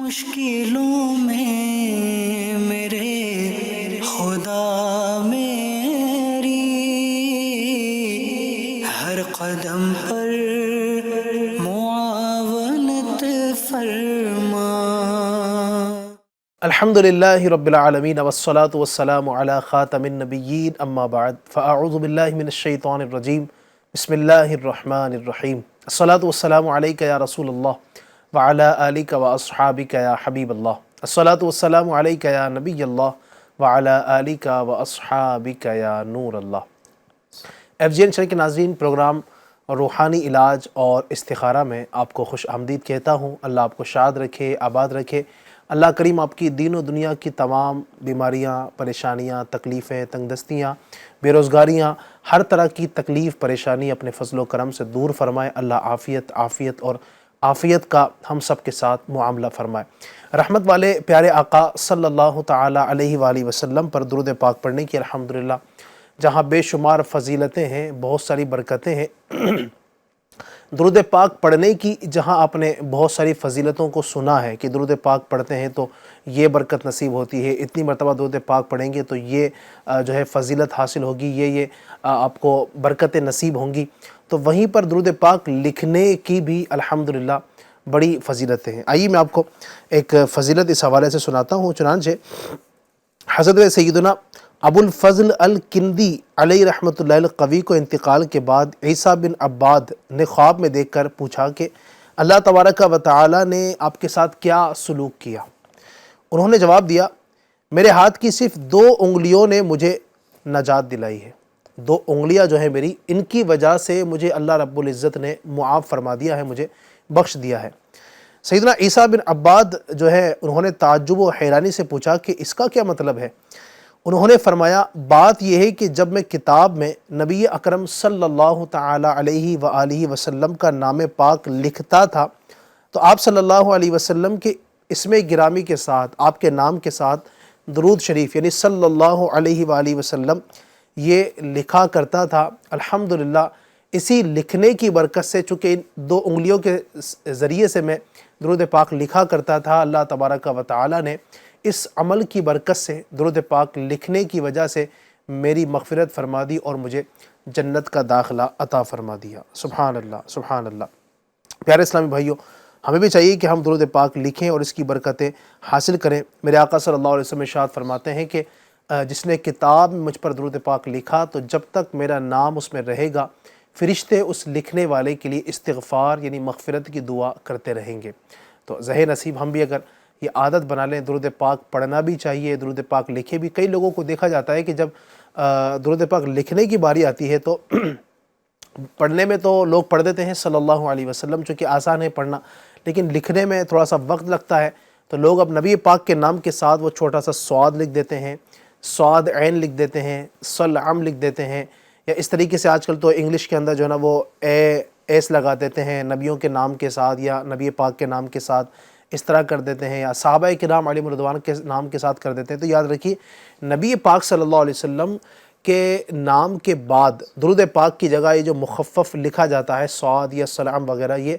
مشکلوں میں میرے خدا میری ہر قدم پر معاونت فرما۔ الحمدللہ رب العالمین والصلاة والسلام علی خاتم النبیین اما بعد فاعوذ باللہ من الشیطان الرجیم بسم اللہ الرحمن الرحیم الصلاة والسلام علیک یا رسول اللہ وعلی آلک واصحابک یا حبیب اللہ الصلاة والسلام علیک یا نبی اللہ وعلی آلک واصحابک یا نور اللہ۔ ایف جی این چینل کے ناظرین، پروگرام روحانی علاج اور استخارہ میں آپ کو خوش آمدید کہتا ہوں۔ اللہ آپ کو شاد رکھے، آباد رکھے۔ اللہ کریم آپ کی دین و دنیا کی تمام بیماریاں، پریشانیاں، تکلیفیں، تنگ دستیاں، بے روزگاریاں، ہر طرح کی تکلیف پریشانی اپنے فضل و کرم سے دور فرمائے۔ اللہ عافیت اور عافیت کا ہم سب کے ساتھ معاملہ فرمائے۔ رحمت والے پیارے آقا صلی اللہ تعالی علیہ وآلہ وسلم پر درود پاک پڑھنے کی الحمدللہ جہاں بے شمار فضیلتیں ہیں، بہت ساری برکتیں ہیں، درود پاک پڑھنے کی جہاں آپ نے بہت ساری فضیلتوں کو سنا ہے کہ درود پاک پڑھتے ہیں تو یہ برکت نصیب ہوتی ہے، اتنی مرتبہ درود پاک پڑھیں گے تو یہ جو ہے فضیلت حاصل ہوگی، یہ آپ کو برکتیں نصیب ہوں گی، تو وہیں پر درود پاک لکھنے کی بھی الحمدللہ بڑی فضیلتیں ہیں۔ آئیے میں آپ کو ایک فضیلت اس حوالے سے سناتا ہوں۔ چنانچہ حضرت سیدنا ابو الفضل الکندی علیہ رحمۃ اللہ القوی کو انتقال کے بعد عیسیٰ بن عباد نے خواب میں دیکھ کر پوچھا کہ اللہ تبارک و تعالی نے آپ کے ساتھ کیا سلوک کیا؟ انہوں نے جواب دیا، میرے ہاتھ کی صرف 2 انگلیوں نے مجھے نجات دلائی ہے، 2 انگلیاں جو ہیں میری، ان کی وجہ سے مجھے اللہ رب العزت نے معاف فرما دیا ہے، مجھے بخش دیا ہے۔ سیدنا عیسیٰ بن عباد جو ہے انہوں نے تعجب و حیرانی سے پوچھا کہ اس کا کیا مطلب ہے؟ انہوں نے فرمایا، بات یہ ہے کہ جب میں کتاب میں نبی اکرم صلی اللہ تعالی علیہ وآلہ وسلم کا نام پاک لکھتا تھا تو آپ صلی اللہ علیہ وسلم کے اسم گرامی کے ساتھ، آپ کے نام کے ساتھ درود شریف یعنی صلی اللہ علیہ وآلہ وسلم یہ لکھا کرتا تھا۔ الحمدللہ اسی لکھنے کی برکت سے، چونکہ ان 2 انگلیوں کے ذریعے سے میں درود پاک لکھا کرتا تھا، اللہ تبارک و تعالی نے اس عمل کی برکت سے، درود پاک لکھنے کی وجہ سے میری مغفرت فرما دی اور مجھے جنت کا داخلہ عطا فرما دیا۔ سبحان اللہ، سبحان اللہ۔ پیارے اسلامی بھائیوں، ہمیں بھی چاہیے کہ ہم درود پاک لکھیں اور اس کی برکتیں حاصل کریں۔ میرے آقا صلی اللہ علیہ وسلم ارشاد فرماتے ہیں کہ جس نے کتاب میں مجھ پر درود پاک لکھا تو جب تک میرا نام اس میں رہے گا فرشتے اس لکھنے والے کے لیے استغفار یعنی مغفرت کی دعا کرتے رہیں گے۔ تو زہ نصیب ہم بھی اگر یہ عادت بنا لیں، درود پاک پڑھنا بھی چاہیے، درود پاک لکھے بھی۔ کئی لوگوں کو دیکھا جاتا ہے کہ جب درود پاک لکھنے کی باری آتی ہے تو پڑھنے میں تو لوگ پڑھ دیتے ہیں صلی اللہ علیہ وسلم، چونکہ آسان ہے پڑھنا، لیکن لکھنے میں تھوڑا سا وقت لگتا ہے، تو لوگ اب نبی پاک کے نام کے ساتھ وہ چھوٹا سا صاد لکھ دیتے ہیں، صاد عین لکھ دیتے ہیں، صلعم لکھ دیتے ہیں، یا اس طریقے سے آج کل تو انگلش کے اندر جو ہے نا وہ ایس لگا دیتے ہیں نبیوں کے نام کے ساتھ یا نبی پاک کے نام کے ساتھ، اس طرح کر دیتے ہیں، یا صحابہ کرام علیہم رضوان کے نام کے ساتھ کر دیتے ہیں۔ تو یاد رکھیے، نبی پاک صلی اللہ علیہ وسلم کے نام کے بعد درود پاک کی جگہ یہ جو مخفف لکھا جاتا ہے صاد یا سلام وغیرہ، یہ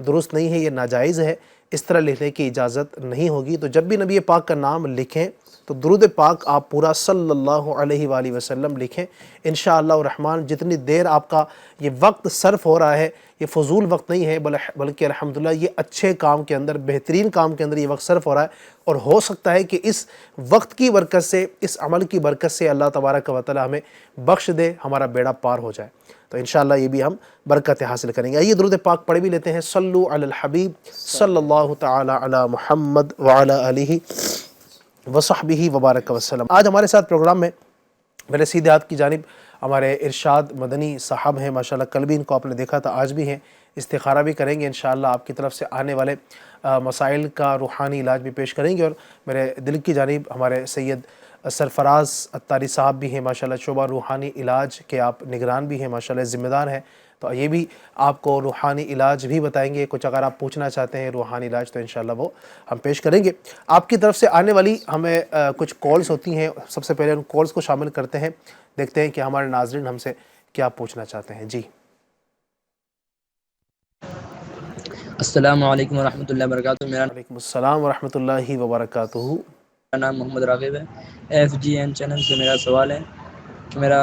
درست نہیں ہے، یہ ناجائز ہے، اس طرح لکھنے کی اجازت نہیں ہوگی۔ تو جب بھی نبی پاک کا نام لکھیں تو درود پاک آپ پورا صلی اللہ علیہ وآلہ وسلم لکھیں۔ انشاءاللہ الرحمن جتنی دیر آپ کا یہ وقت صرف ہو رہا ہے، یہ فضول وقت نہیں ہے، بلکہ الحمدللہ یہ اچھے کام کے اندر، بہترین کام کے اندر یہ وقت صرف ہو رہا ہے، اور ہو سکتا ہے کہ اس وقت کی برکت سے، اس عمل کی برکت سے اللہ تبارک و تعالی ہمیں بخش دے، ہمارا بیڑا پار ہو جائے۔ تو انشاءاللہ یہ بھی ہم برکتیں حاصل کریں گے۔ آئیے درود پاک پڑھ بھی لیتے ہیں۔ صلو علی الحبیب صلی اللہ تعالی علی محمد وعلی آلہ وصحبہ وبارک وسلم۔ آج ہمارے ساتھ پروگرام میں میرے سیدھے ہاتھ کی جانب ہمارے ارشاد مدنی صاحب ہیں، ماشاءاللہ کل بھی ان کو آپ نے دیکھا تھا، آج بھی ہیں، استخارہ بھی کریں گے انشاءاللہ، آپ کی طرف سے آنے والے مسائل کا روحانی علاج بھی پیش کریں گے۔ اور میرے دل کی جانب ہمارے سید سرفراز اتاری صاحب بھی ہیں، ماشاءاللہ شعبہ روحانی علاج کے آپ نگران بھی ہیں، ماشاءاللہ ذمہ دار ہیں، تو یہ بھی آپ کو روحانی علاج بھی بتائیں گے۔ کچھ اگر آپ پوچھنا چاہتے ہیں روحانی علاج تو انشاءاللہ وہ ہم پیش کریں گے۔ آپ کی طرف سے آنے والی ہمیں کچھ کالز ہوتی ہیں، سب سے پہلے ان کالز کو شامل کرتے ہیں، دیکھتے ہیں کہ ہمارے ناظرین ہم سے کیا پوچھنا چاہتے ہیں۔ جی السلام علیکم ورحمۃ اللہ وبرکاتہ. میرا وعلیکم السلام ورحمۃ اللہ وبرکاتہ. نام محمد راغب ہے. ایف جی این چینل سے میرا سوال ہے کہ میرا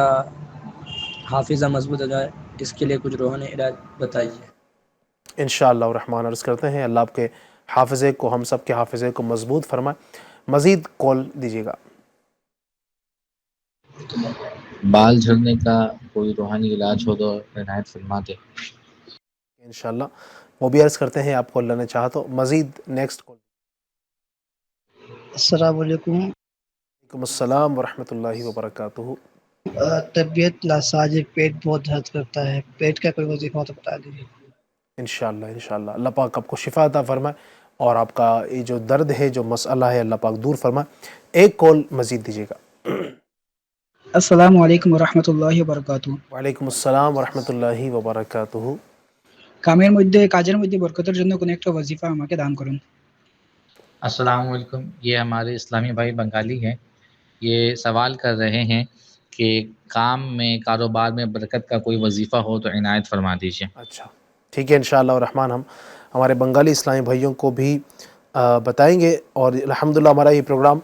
حافظہ مضبوط ہو جائے، اس کے لیے کچھ روحانی علاج بتائیے. انشاءاللہ الرحمن عرض کرتے ہیں اللہ آپ کے حافظے کو، ہم سب کے حافظے کو مضبوط فرمائے. مزید کال دیجیے گا. بال جھڑنے کا کوئی روحانی علاج ہو تو عنایت فرما دے. انشاءاللہ وہ بھی عرض کرتے ہیں آپ کو اللہ نے چاہا تو. مزید نیکسٹ کال. السلام علیکم. وعلیکم السلام ورحمۃ اللہ وبرکاتہ. طبیعت ناساز ہے، پیٹ بہت درد کرتا ہے، پیٹ کا کوئی وظیفہ تو بتا دیجیے. انشاءاللہ اللہ پاک آپ کو شفا عطا فرمائے اور آپ کا یہ جو درد ہے، جو مسئلہ ہے، اللہ پاک دور فرمائے. ایک کال مزید دیجیے گا. السلام علیکم ورحمۃ اللہ وبرکاتہ. وعلیکم السلام ورحمۃ اللہ وبرکاتہ. কামের মধ্যে কাজের মধ্যে বরকতের জন্য কোন একটা ওয়াজিফা আমাকে দান করুন. السلام علیکم، یہ ہمارے اسلامی بھائی بنگالی ہیں. یہ سوال کر رہے ہیں کہ کام میں، کاروبار میں برکت کا کوئی وظیفہ ہو تو عنایت فرما دیجیے. اچھا ٹھیک ہے، انشاءاللہ الرحمن ہم ہمارے بنگالی اسلامی بھائیوں کو بھی بتائیں گے. اور الحمدللہ ہمارا یہ پروگرام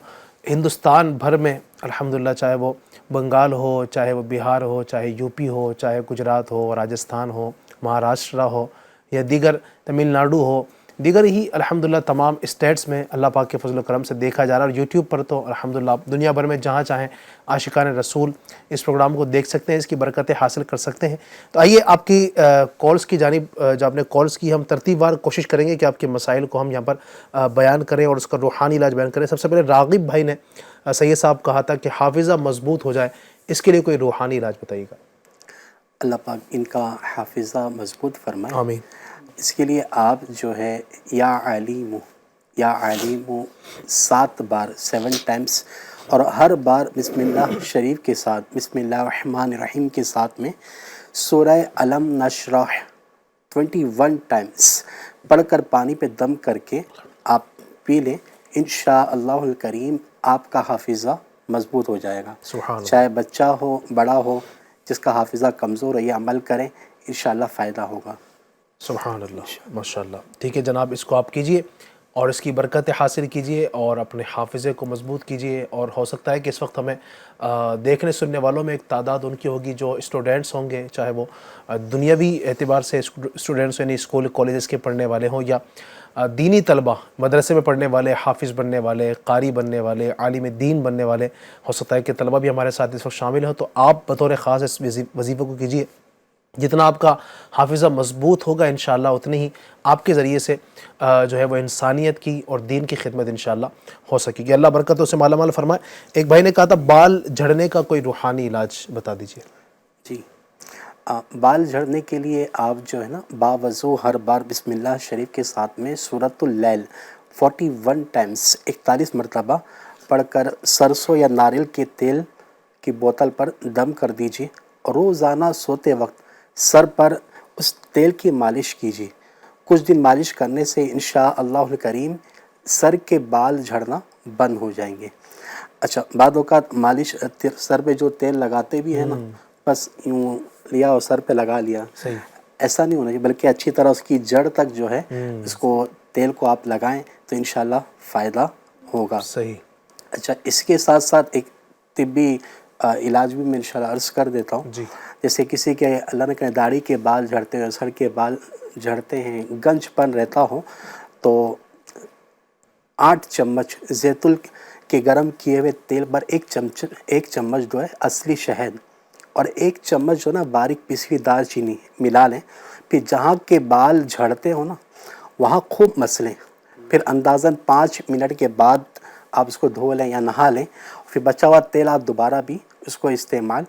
ہندوستان بھر میں الحمدللہ، چاہے وہ بنگال ہو، چاہے وہ بہار ہو، چاہے یو پی ہو، چاہے گجرات ہو، راجستھان ہو، مہاراشٹرا ہو، یا دیگر تمل ناڈو ہو، دیگر ہی الحمدللہ تمام اسٹیٹس میں اللہ پاک کے فضل و کرم سے دیکھا جا رہا ہے. اور یوٹیوب پر تو الحمدللہ آپ دنیا بھر میں جہاں چاہیں عاشقان رسول اس پروگرام کو دیکھ سکتے ہیں، اس کی برکتیں حاصل کر سکتے ہیں. تو آئیے آپ کی کالز کی جانب، جو آپ نے کالز کی، ہم ترتیب وار کوشش کریں گے کہ آپ کے مسائل کو ہم یہاں پر بیان کریں اور اس کا روحانی علاج بیان کریں. سب سے پہلے راغب بھائی نے سید صاحب کہا تھا کہ حافظہ مضبوط ہو جائے، اس کے لیے کوئی روحانی علاج بتائیے گا. اللہ پاک ان کا حافظہ مضبوط فرمائے. آمین. اس کے لیے آپ جو ہے یا علیمو 7 بار 7 ٹائمز، اور ہر بار بسم اللہ شریف کے ساتھ، بسم اللہ الرحمن الرحیم کے ساتھ میں سورہ علم نشرح 21 ٹائمز پڑھ کر پانی پہ دم کر کے آپ پی لیں. انشاءاللہ الکریم آپ کا حافظہ مضبوط ہو جائے گا. سبحان اللہ. چاہے بچہ ہو، بڑا ہو، جس کا حافظہ کمزور ہے، یہ عمل کریں، انشاءاللہ فائدہ ہوگا. سبحان اللہ، ماشاءاللہ. ٹھیک ہے جناب، اس کو آپ کیجئے اور اس کی برکت حاصل کیجئے اور اپنے حافظے کو مضبوط کیجئے. اور ہو سکتا ہے کہ اس وقت ہمیں دیکھنے سننے والوں میں ایک تعداد ان کی ہوگی جو اسٹوڈنٹس ہوں گے، چاہے وہ دنیاوی اعتبار سے اسٹوڈنٹس یعنی اسکول کالجز کے پڑھنے والے ہوں، یا دینی طلبہ مدرسے میں پڑھنے والے، حافظ بننے والے، قاری بننے والے، عالم دین بننے والے. ہو سکتا ہے کہ طلبہ بھی ہمارے ساتھ اس وقت شامل ہوں. تو آپ بطور خاص اس وظیفے کو کیجئے. جتنا آپ کا حافظہ مضبوط ہوگا انشاءاللہ اتنی ہی آپ کے ذریعے سے جو ہے وہ انسانیت کی اور دین کی خدمت انشاءاللہ ہو سکے گی. اللہ برکتوں سے مالا مال فرمائے. ایک بھائی نے کہا تھا بال جھڑنے کا کوئی روحانی علاج بتا دیجیے. جی، بال جھڑنے کے لیے آپ جو ہے نا باوضو ہر بار بسم اللہ شریف کے ساتھ میں سورۃ اللیل 41 ٹائمز 41 مرتبہ پڑھ کر سرسوں یا ناریل کے تیل کی بوتل پر دم کر دیجیے. روزانہ سوتے وقت سر پر اس تیل کی مالش کیجیے. کچھ دن مالش کرنے سے انشاءاللہ الکریم سر کے بال جھڑنا بند ہو جائیں گے. اچھا، بعد اوقات مالش سر پہ جو تیل لگاتے بھی ہیں نا، بس یوں لیا اور سر پہ لگا لیا، صحیح، ایسا نہیں ہونا چاہیے، بلکہ اچھی طرح اس کی جڑ تک جو ہے اس کو تیل کو آپ لگائیں تو انشاءاللہ فائدہ ہوگا. صحیح. اچھا، اس کے ساتھ ساتھ ایک طبی علاج بھی میں انشاءاللہ عرض کر دیتا ہوں. جی. جیسے کسی کے اللہ نے کہا داڑھی کے بال جھڑتے ہیں، سر کے بال جھڑتے ہیں، گنج پن رہتا ہو، تو 8 چمچ زیتون کے گرم کیے ہوئے تیل پر ایک چمچ جو ہے اصلی شہد اور 1 چمچ جو نا باریک پیسی ہوئی دال چینی ملا لیں. پھر جہاں کے بال جھڑتے ہو نا وہاں خوب مسلیں. پھر اندازاً 5 منٹ کے بعد آپ اس کو دھو لیں یا نہا لیں. پھر بچا ہوا تیل آپ دوبارہ بھی اس کو استعمال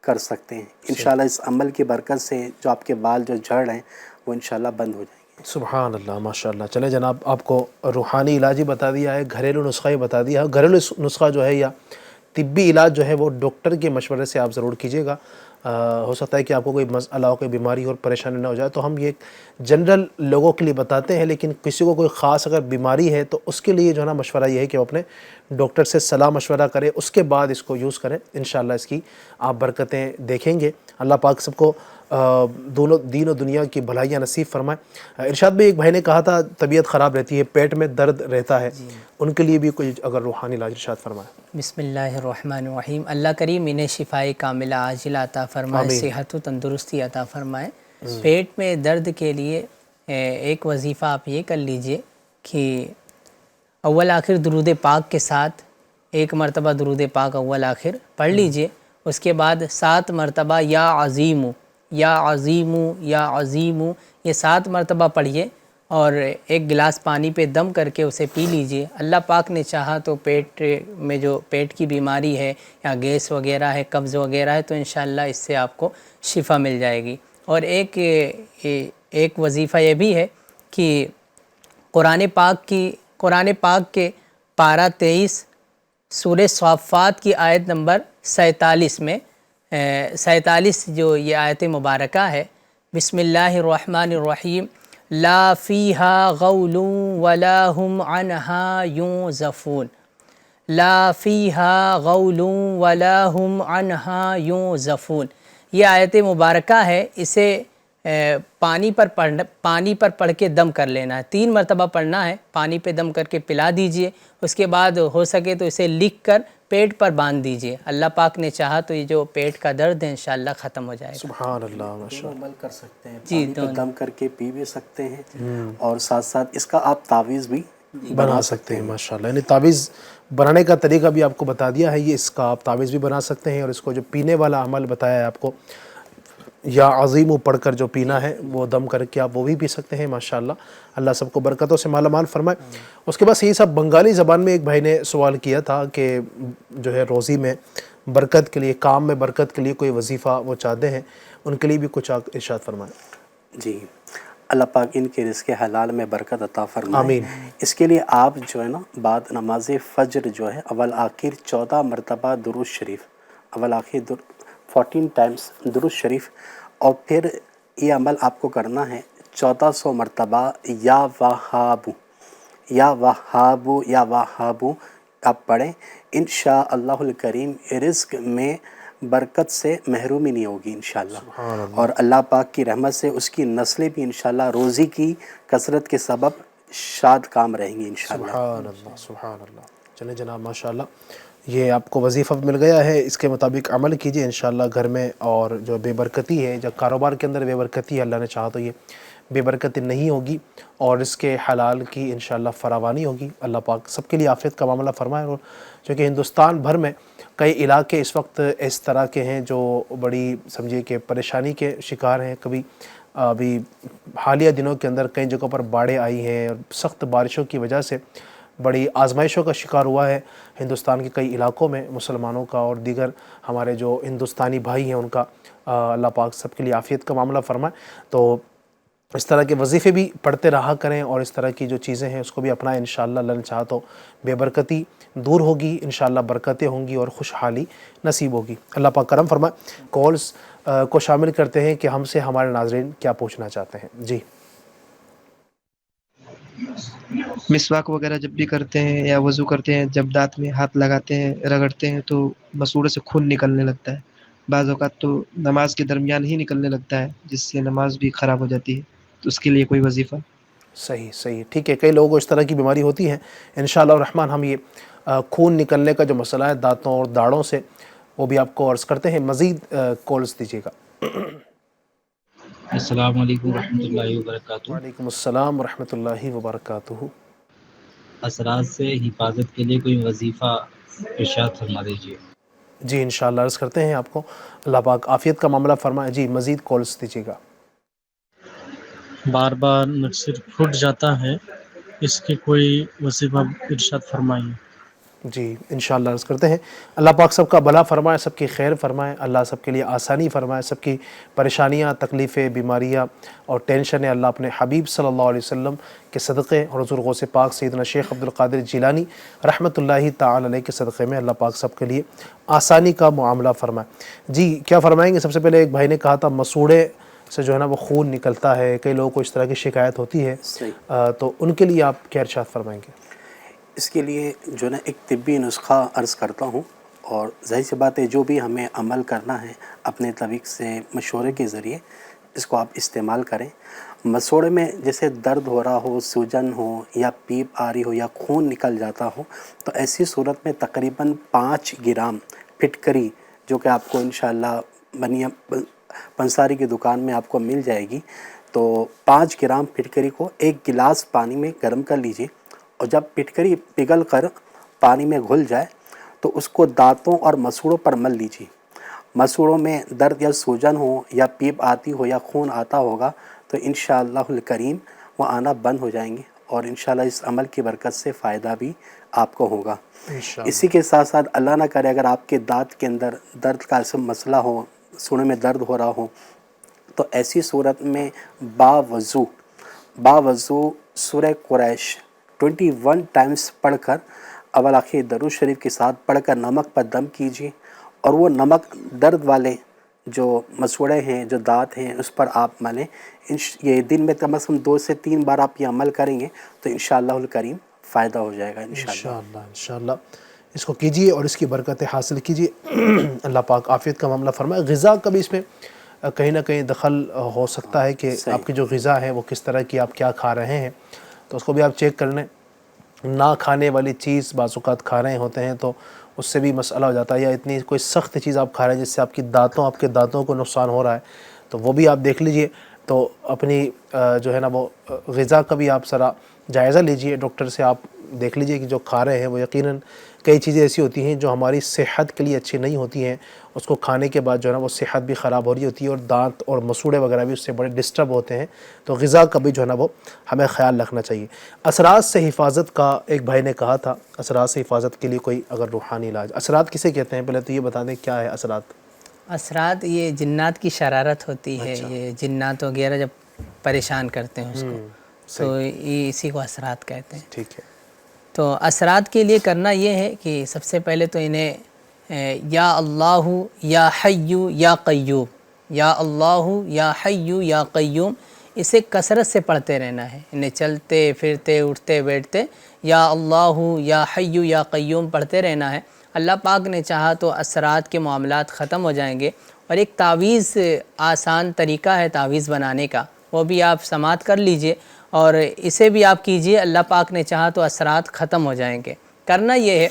کر سکتے ہیں. انشاءاللہ اس عمل کی برکت سے جو آپ کے بال جو جھڑ رہے ہیں وہ انشاءاللہ بند ہو جائیں گے. سبحان اللہ، ماشاءاللہ. چلیں جناب، آپ کو روحانی علاج ہی بتا دیا ہے، گھریلو نسخہ ہی بتا دیا ہے. گھریلو نسخہ جو ہے یا طبی علاج جو ہے وہ ڈاکٹر کے مشورے سے آپ ضرور کیجیے گا. ہو سکتا ہے کہ آپ کو کوئی مسئلہ ہو، کوئی بیماری اور پریشانی نہ ہو جائے. تو ہم یہ جنرل لوگوں کے لیے بتاتے ہیں، لیکن کسی کو کوئی خاص اگر بیماری ہے تو اس کے لیے جو ہے نا مشورہ یہ ہے کہ وہ اپنے ڈاکٹر سے صلاح مشورہ کرے، اس کے بعد اس کو یوز کریں. انشاءاللہ اس کی آپ برکتیں دیکھیں گے. اللہ پاک سب کو دونوں دین و دنیا کی بھلائیاں نصیب فرمائے۔ ارشاد میں ایک بھائی نے کہا تھا طبیعت خراب رہتی ہے، پیٹ میں درد رہتا ہے، ان کے لیے بھی کوئی اگر روحانی علاج ارشاد فرمائے۔ بسم اللہ الرحمن الرحیم۔ اللہ کریم انہیں شفائے کاملہ عاجلہ عطا فرمائے، آمین۔ صحت و تندرستی عطا فرمائے۔ پیٹ میں درد کے لیے ایک وظیفہ آپ یہ کر لیجئے کہ اول آخر درود پاک کے ساتھ 1 مرتبہ درود پاک اول آخر پڑھ لیجئے، اس کے بعد 7 مرتبہ یا عظیم یا عظیم یا عظیم یہ 7 مرتبہ پڑھیے، اور 1 گلاس پانی پہ دم کر کے اسے پی لیجئے۔ اللہ پاک نے چاہا تو پیٹ میں جو پیٹ کی بیماری ہے یا گیس وغیرہ ہے، قبض وغیرہ ہے، تو انشاءاللہ اس سے آپ کو شفا مل جائے گی۔ اور ایک وظیفہ یہ بھی ہے کہ قرآن پاک کے پارہ 23 سورہ صافات کی آیت نمبر 47 میں 47 جو یہ آیت مبارکہ ہے، بسم اللہ الرحمن الرحیم، لا فیہا غول ولا ہم عنہا ینزفون، لا فیہا غول ولا ہم عنہا ینزفون۔ یہ آیت مبارکہ ہے، اسے پانی پر پڑھ کے دم کر لینا ہے، 3 مرتبہ پڑھنا ہے، پانی پہ دم کر کے پلا دیجئے، اس کے بعد ہو سکے تو اسے لکھ کر پیٹ پر باندھ دیجئے۔ اللہ پاک نے چاہا تو یہ جو پیٹ کا درد ہے انشاءاللہ ختم ہو جائے گا۔ سبحان اللہ، ماشاء اللہ۔ عمل کر سکتے ہیں، جی، پانی پہ دم کر کے پی بھی سکتے ہیں، اور ساتھ ساتھ اس کا آپ تعویذ بھی بنا سکتے ہیں، ماشاءاللہ۔ یعنی تعویذ بنانے کا طریقہ بھی آپ کو بتا دیا ہے، یہ اس کا آپ تعویذ بھی بنا سکتے ہیں، اور اس کو جو پینے والا عمل بتایا ہے آپ کو، یا عظیم پڑھ کر جو پینا ہے وہ دم کر کے آپ وہ بھی پی سکتے ہیں، ماشاءاللہ۔ اللہ سب کو برکتوں سے مالا مال فرمائے۔ اس کے بعد یہی سب بنگالی زبان میں ایک بھائی نے سوال کیا تھا کہ جو ہے روزی میں برکت کے لیے، کام میں برکت کے لیے کوئی وظیفہ وہ چاہتے ہیں، ان کے لیے بھی کچھ ارشاد فرمائیں۔ جی، اللہ پاک ان کے رزق حلال میں برکت عطا فرمائے۔ آمین۔ اس کے لیے آپ جو ہے نا بعد نماز فجر جو ہے اول آخر 14 مرتبہ درود شریف، اول آخر 14 ٹائمز درود شریف، اور پھر یہ عمل آپ کو کرنا ہے 1400 مرتبہ یا وہابو یا وہابو یا وہابو آپ پڑھیں۔ انشاءاللہ الکریم رزق میں برکت سے محرومی نہیں ہوگی انشاءاللہ، اور اللہ پاک کی رحمت سے اس کی نسلیں بھی انشاءاللہ روزی کی کثرت کے سبب شاد کام رہیں گی انشاءاللہ۔ سبحان اللہ، سبحان اللہ۔ چلیں جناب، ماشاءاللہ یہ آپ کو وظیفہ مل گیا ہے، اس کے مطابق عمل کیجئے انشاءاللہ گھر میں، اور جو بے برکتی ہے، جب کاروبار کے اندر بے برکتی ہے، اللہ نے چاہا تو یہ بے برکتی نہیں ہوگی، اور اس کے حلال کی انشاءاللہ فراوانی ہوگی۔ اللہ پاک سب کے لیے عافیت کا معاملہ فرمائے۔ اور چونکہ ہندوستان بھر میں کئی علاقے اس وقت اس طرح کے ہیں جو بڑی سمجھے کہ پریشانی کے شکار ہیں، کبھی ابھی حالیہ دنوں کے اندر کئی جگہوں پر باڑھیں آئی ہیں، اور سخت بارشوں کی وجہ سے بڑی آزمائشوں کا شکار ہوا ہے ہندوستان کے کئی علاقوں میں مسلمانوں کا، اور دیگر ہمارے جو ہندوستانی بھائی ہیں ان کا۔ اللہ پاک سب کے لیے عافیت کا معاملہ فرمائے۔ تو اس طرح کے وظیفے بھی پڑھتے رہا کریں، اور اس طرح کی جو چیزیں ہیں اس کو بھی اپنائیں انشاءاللہ۔ اللہ نے چاہا تو بے برکتی دور ہوگی انشاءاللہ، برکتیں ہوں گی اور خوشحالی نصیب ہوگی۔ اللہ پاک کرم فرمائے۔ کالز کو شامل کرتے ہیں کہ ہم سے ہمارے ناظرین کیا پوچھنا چاہتے ہیں۔ جی، مسواک وغیرہ جب بھی کرتے ہیں یا وضو کرتے ہیں، جب دانت میں ہاتھ لگاتے ہیں، رگڑتے ہیں تو مسوڑے سے خون نکلنے لگتا ہے، بعض اوقات تو نماز کے درمیان ہی نکلنے لگتا ہے، جس سے نماز بھی خراب ہو جاتی ہے، تو اس کے لیے کوئی وظیفہ؟ صحیح، ٹھیک ہے۔ کئی لوگوں کو اس طرح کی بیماری ہوتی ہے، انشاءاللہ الرحمن ہم یہ خون نکلنے کا جو مسئلہ ہے دانتوں اور داڑھوں سے، وہ بھی آپ کو عرض کرتے ہیں۔ مزید کالز دیجیے گا۔ السلام علیکم ورحمۃ اللہ وبرکاتہ۔ وعلیکم السلام ورحمۃ اللہ وبرکاتہ۔ اثرات سے حفاظت کے لیے کوئی وظیفہ ارشاد فرما دیجیے۔ جی انشاءاللہ عرض کرتے ہیں آپ کو، اللہ پاک عافیت کا معاملہ فرمائے۔ جی مزید کالز دیجیے گا۔ بار بار مکسر پھٹ جاتا ہے، اس کی کوئی وظیفہ ارشاد فرمائیے۔ جی انشاءاللہ عرض کرتے ہیں، اللہ پاک سب کا بھلا فرمائے، سب کی خیر فرمائے، اللہ سب کے لیے آسانی فرمائے، سب کی پریشانیاں، تکلیفیں، بیماریاں اور ٹینشنیں اللہ اپنے حبیب صلی اللہ علیہ وسلم کے صدقے اور حضور غوث پاک سیدنا شیخ عبد القادر جیلانی رحمۃ اللہ تعالی علیہ کے صدقے میں اللہ پاک سب کے لیے آسانی کا معاملہ فرمائے۔ جی کیا فرمائیں گے؟ سب سے پہلے ایک بھائی نے کہا تھا مسوڑے سے جو ہے نا وہ خون نکلتا ہے، کئی لوگوں کو اس طرح کی شکایت ہوتی ہے، تو ان کے لیے آپ کیا ارشاد فرمائیں گے؟ اس کے لیے جو ہے نا ایک طبی نسخہ عرض کرتا ہوں، اور ظاہر سی بات ہے جو بھی ہمیں عمل کرنا ہے اپنے طبیب سے مشورے کے ذریعے اس کو آپ استعمال کریں. مسوڑے میں جیسے درد ہو رہا ہو، سوجن ہو یا پیپ آ رہی ہو یا خون نکل جاتا ہو، تو ایسی صورت میں تقریباً 5 گرام پھٹکری جو کہ آپ کو انشاءاللہ بنیا پنساری کی دکان میں آپ کو مل جائے گی، تو 5 گرام پھٹکری کو 1 گلاس پانی میں گرم کر لیجئے، اور جب پھٹکری پگھل کر پانی میں گھل جائے تو اس کو دانتوں اور مسوڑوں پر مل لیجیے. مسوڑوں میں درد یا سوجن ہو یا پیپ آتی ہو یا خون آتا ہوگا تو انشاءاللہ الکریم وہ آنا بند ہو جائیں گے، اور انشاءاللہ اس عمل کی برکت سے فائدہ بھی آپ کو ہوگا. اسی کے ساتھ ساتھ اللہ نہ کرے اگر آپ کے دانت کے اندر درد کا ایسا مسئلہ ہو، سونے میں درد ہو رہا ہو، تو ایسی صورت میں باوضو سورہ قریش 21 ٹائمز پڑھ کر اول آخر درود شریف کے ساتھ پڑھ کر نمک پر دم کیجیے، اور وہ نمک درد والے جو مسوڑے ہیں، جو دانت ہیں، اس پر آپ ملیں. یہ دن میں کم از کم 2 سے 3 بار آپ یہ عمل کریں گے تو انشاءاللہ الکریم فائدہ ہو جائے گا انشاءاللہ اس کو کیجیے اور اس کی برکتیں حاصل کیجیے. اللہ پاک عافیت کا معاملہ فرمائے. غذا کا بھی اس میں کہیں نہ کہیں دخل ہو سکتا ہے کہ آپ کی جو غذا ہے وہ کس طرح کی آپ کیا کھا رہے ہیں، تو اس کو بھی آپ چیک کر لیں. نہ کھانے والی چیز بعض اوقات کھا رہے ہوتے ہیں تو اس سے بھی مسئلہ ہو جاتا ہے، یا اتنی کوئی سخت چیز آپ کھا رہے ہیں جس سے آپ کے دانتوں کو نقصان ہو رہا ہے، تو وہ بھی آپ دیکھ لیجئے. تو اپنی جو ہے نا وہ غذا کا بھی آپ ذرا جائزہ لیجئے، ڈاکٹر سے آپ دیکھ لیجئے کہ جو کھا رہے ہیں وہ یقیناً کئی چیزیں ایسی ہوتی ہیں جو ہماری صحت کے لیے اچھی نہیں ہوتی ہیں، اس کو کھانے کے بعد جو ہے نا وہ صحت بھی خراب ہو رہی ہوتی ہے، اور دانت اور مسوڑے وغیرہ بھی اس سے بڑے ڈسٹرب ہوتے ہیں. تو غذا کا بھی جو ہے نا وہ ہمیں خیال رکھنا چاہیے. اثرات سے حفاظت کا ایک بھائی نے کہا تھا، اثرات سے حفاظت کے لیے کوئی اگر روحانی علاج. اثرات کسے کہتے ہیں؟ پہلے تو یہ بتا دیں کیا ہے اثرات. اثرات یہ جنات کی شرارت ہوتی ہے. یہ جنات وغیرہ جب پریشان کرتے ہیں اس کو، تو یہ اسی کو اثرات کہتے ہیں. ٹھیک ہے. تو اثرات کے لیے کرنا یہ ہے کہ سب سے پہلے تو انہیں یا اللہ یا حی یا قیوم، یا اللہ یا حی یا قیوم، اسے کثرت سے پڑھتے رہنا ہے. انہیں چلتے پھرتے اٹھتے بیٹھتے یا اللہ یا حی یا قیوم پڑھتے رہنا ہے. اللہ پاک نے چاہا تو اثرات کے معاملات ختم ہو جائیں گے. اور ایک تعویذ آسان طریقہ ہے تعویذ بنانے کا، وہ بھی آپ سماعت کر لیجئے اور اسے بھی آپ کیجئے. اللہ پاک نے چاہا تو اثرات ختم ہو جائیں گے. کرنا یہ ہے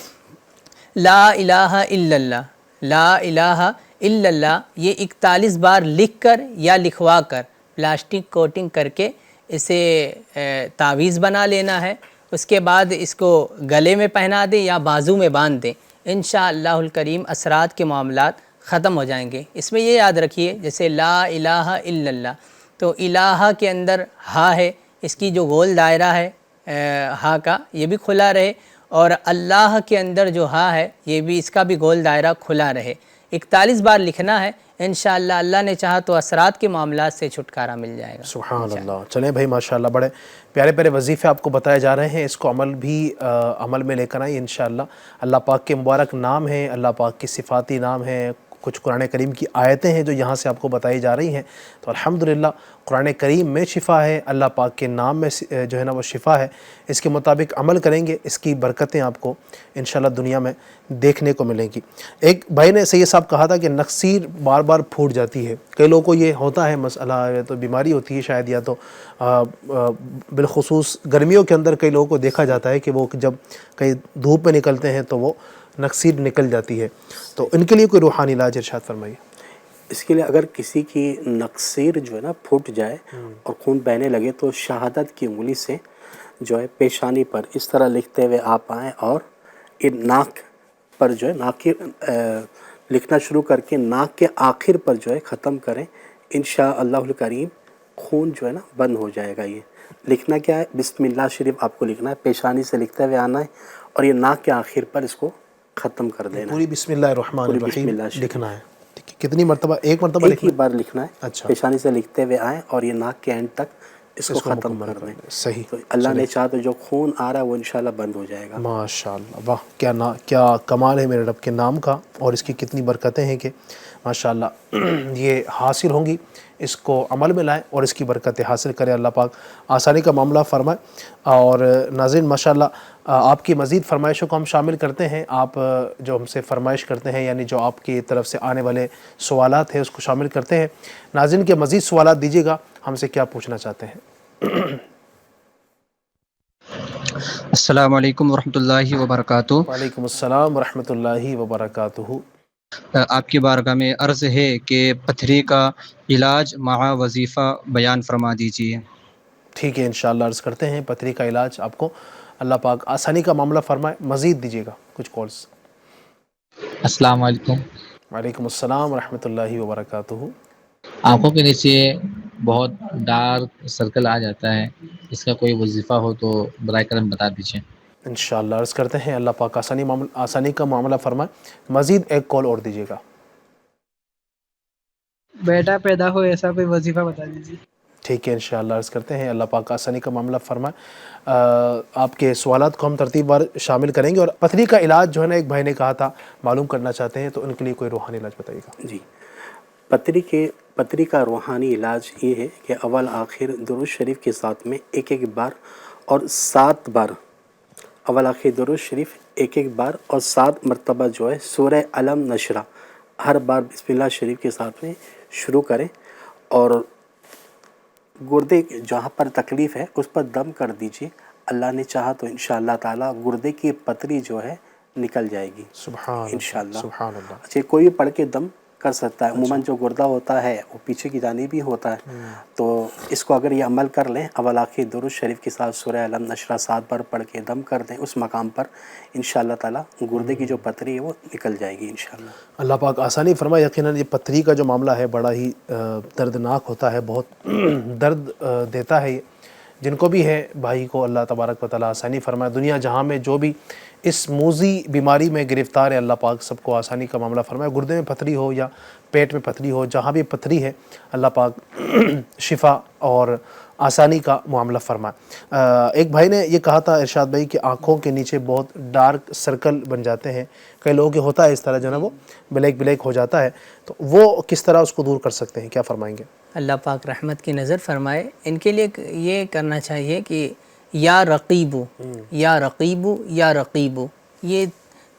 لا الہ الا اللہ، لا الہ الا اللہ، یہ 41 بار لکھ کر یا لکھوا کر پلاسٹک کوٹنگ کر کے اسے تعویذ بنا لینا ہے. اس کے بعد اس کو گلے میں پہنا دیں یا بازو میں باندھ دیں. انشاءاللہ الکریم اثرات کے معاملات ختم ہو جائیں گے. اس میں یہ یاد رکھیے جیسے لا الہ الا اللہ، تو الہ کے اندر ہا ہے، اس کی جو گول دائرہ ہے ہا کا یہ بھی کھلا رہے، اور اللہ کے اندر جو ہا ہے یہ بھی، اس کا بھی گول دائرہ کھلا رہے. 41 بار لکھنا ہے. انشاءاللہ اللہ نے چاہا تو اثرات کے معاملات سے چھٹکارا مل جائے گا. سبحان اللہ. چلیں بھائی ماشاءاللہ بڑے پیارے پیارے وظیفے آپ کو بتائے جا رہے ہیں، اس کو عمل میں لے کر آئیں انشاءاللہ. اللہ پاک کے مبارک نام ہیں، اللہ پاک کی صفاتی نام ہیں، کچھ قرآن کریم کی آیتیں ہیں جو یہاں سے آپ کو بتائی جا رہی ہیں. تو الحمدللہ قرآن کریم میں شفا ہے، اللہ پاک کے نام میں جو ہے نا وہ شفا ہے. اس کے مطابق عمل کریں گے، اس کی برکتیں آپ کو انشاءاللہ دنیا میں دیکھنے کو ملیں گی. ایک بھائی نے سید صاحب کہا تھا کہ نخسیر بار بار پھوٹ جاتی ہے. کئی لوگوں کو یہ ہوتا ہے مسئلہ، یا تو بیماری ہوتی ہے شاید، یا تو بالخصوص گرمیوں کے اندر کئی لوگوں کو دیکھا جاتا ہے کہ وہ جب کہیں دھوپ میں نکلتے ہیں تو وہ نخسیر نکل جاتی ہے. تو ان کے لیے کوئی روحانی علاج ارشاد فرمائیے. اس کے لیے اگر کسی کی نخسیر جو ہے نا پھٹ جائے اور خون بہنے لگے تو شہادت کی انگلی سے جو ہے پیشانی پر اس طرح لکھتے ہوئے آپ آئیں، اور ناک پر جو ہے ناک لکھنا شروع کر کے ناک کے آخر پر جو ہے ختم کریں. انشاءاللہ الکریم خون جو ہے نا بند ہو جائے گا. یہ لکھنا کیا ہے؟ بسم اللہ شریف آپ کو لکھنا ہے، پیشانی سے لکھتے ہوئے آنا ہے، اور یہ ناک کے آخر پر اس کو ختم کر دینا. پوری بسم اللہ الرحمن الرحیم لکھنا ہے. کتنی مرتبہ؟ ایک مرتبہ ایک ہی بار لکھنا ہے. اچھا. پیشانی سے لکھتے ہوئے آئیں اور یہ ناک کے اینڈ تک اس کو ختم مکمل کر دیں. صحیح. تو اللہ نے چاہا تو جو خون آ رہا ہے وہ انشاءاللہ بند ہو جائے گا. ماشاء اللہ، واہ کیا کمال ہے میرے رب کے نام کا، اور اس کی کتنی برکتیں ہیں کہ ماشاء اللہ یہ حاصل ہوں گی. اس کو عمل میں لائیں اور اس کی برکتیں حاصل کریں. اللہ پاک آسانی کا معاملہ فرمائے. اور ناظرین ماشاء اللہ آپ کی مزید فرمائشوں کو ہم شامل کرتے ہیں. آپ جو ہم سے فرمائش کرتے ہیں، یعنی جو آپ کی طرف سے آنے والے سوالات ہیں اس کو شامل کرتے ہیں. ناظرین کے مزید سوالات دیجیے گا، ہم سے کیا پوچھنا چاہتے ہیں. السلام علیکم ورحمۃ اللہ وبرکاتہ. وعلیکم السلام ورحمۃ اللہ وبرکاتہ. آپ کی بارگاہ میں عرض ہے کہ پتھری کا علاج مع وظیفہ بیان فرما دیجیے. ٹھیک ہے، انشاءاللہ عرض کرتے ہیں. پتھری کا علاج آپ کو اللہ پاک آسانی کا معاملہ فرمائے. مزید دیجیے گا کچھ کالز. السلام علیکم. وعلیکم السلام ورحمۃ اللہ وبرکاتہ. آنکھوں کے نیچے بہت ڈارک سرکل آ جاتا ہے، اس کا کوئی وظیفہ ہو تو برائے کرم بتا دیجیے. انشاءاللہ عرض کرتے ہیں. اللہ پاک آسانی کا معاملہ فرمائے. مزید ایک کال اور دیجیے گا. بیٹا پیدا ہو ایسا کوئی وظیفہ بتا دیجیے. ٹھیک ہے، انشاءاللہ عرض کرتے ہیں. اللہ پاک آسانی کا معاملہ فرمائے. آپ کے سوالات کو ہم ترتیب بار شامل کریں گے. اور پتھری کا علاج جو ہے نا، ایک بھائی نے کہا تھا معلوم کرنا چاہتے ہیں، تو ان کے لیے کوئی روحانی علاج بتائیے گا. جی، پتھری کا روحانی علاج یہ ہے کہ اول آخر درود شریف کے ساتھ میں ایک بار اور 7 بار، اول آخر درود شریف ایک بار اور 7 مرتبہ جو ہے سورہ علم نشرہ ہر بار بسم اللہ شریف کے ساتھ میں شروع کریں. اور گردے جہاں پر تکلیف ہے اس پر دم کر دیجیے. اللہ نے چاہا تو انشاءاللہ تعالی گردے کی پتری جو ہے نکل جائے گی سبحان انشاءاللہ. سبحان اللہ. اچھا، کوئی بھی پڑھ کے دم کر سکتا ہے. عموماً جو گردہ ہوتا ہے وہ پیچھے کی جانب ہی ہوتا ہے، تو اس کو اگر یہ عمل کر لیں، اول آخر درود شریف کے ساتھ سورہ علم نشرہ 7 بار پڑھ کے دم کر دیں اس مقام پر، انشاءاللہ تعالی گردے کی جو پتری ہے وہ نکل جائے گی انشاءاللہ. اللہ پاک آسانی فرمائے. یقیناً یہ پتھری کا جو معاملہ ہے بڑا ہی دردناک ہوتا ہے، بہت درد دیتا ہے. یہ جن کو بھی ہے بھائی کو اللہ تبارک و تعالیٰ آسانی فرمائے. دنیا جہاں میں جو بھی اس موذی بیماری میں گرفتار ہے، اللہ پاک سب کو آسانی کا معاملہ فرمائے. گردے میں پتھری ہو یا پیٹ میں پتھری ہو، جہاں بھی پتھری ہے اللہ پاک شفا اور آسانی کا معاملہ فرمائے. ایک بھائی نے یہ کہا تھا ارشاد بھائی کہ آنکھوں کے نیچے بہت ڈارک سرکل بن جاتے ہیں. کئی لوگوں کے ہوتا ہے اس طرح، جو نا وہ بلیک ہو جاتا ہے، تو وہ کس طرح اس کو دور کر سکتے ہیں، کیا فرمائیں گے؟ اللہ پاک رحمت کی نظر فرمائے. ان کے لیے یہ کرنا چاہیے کہ یا رقیبو یا رقیبو یا رقیبو، یہ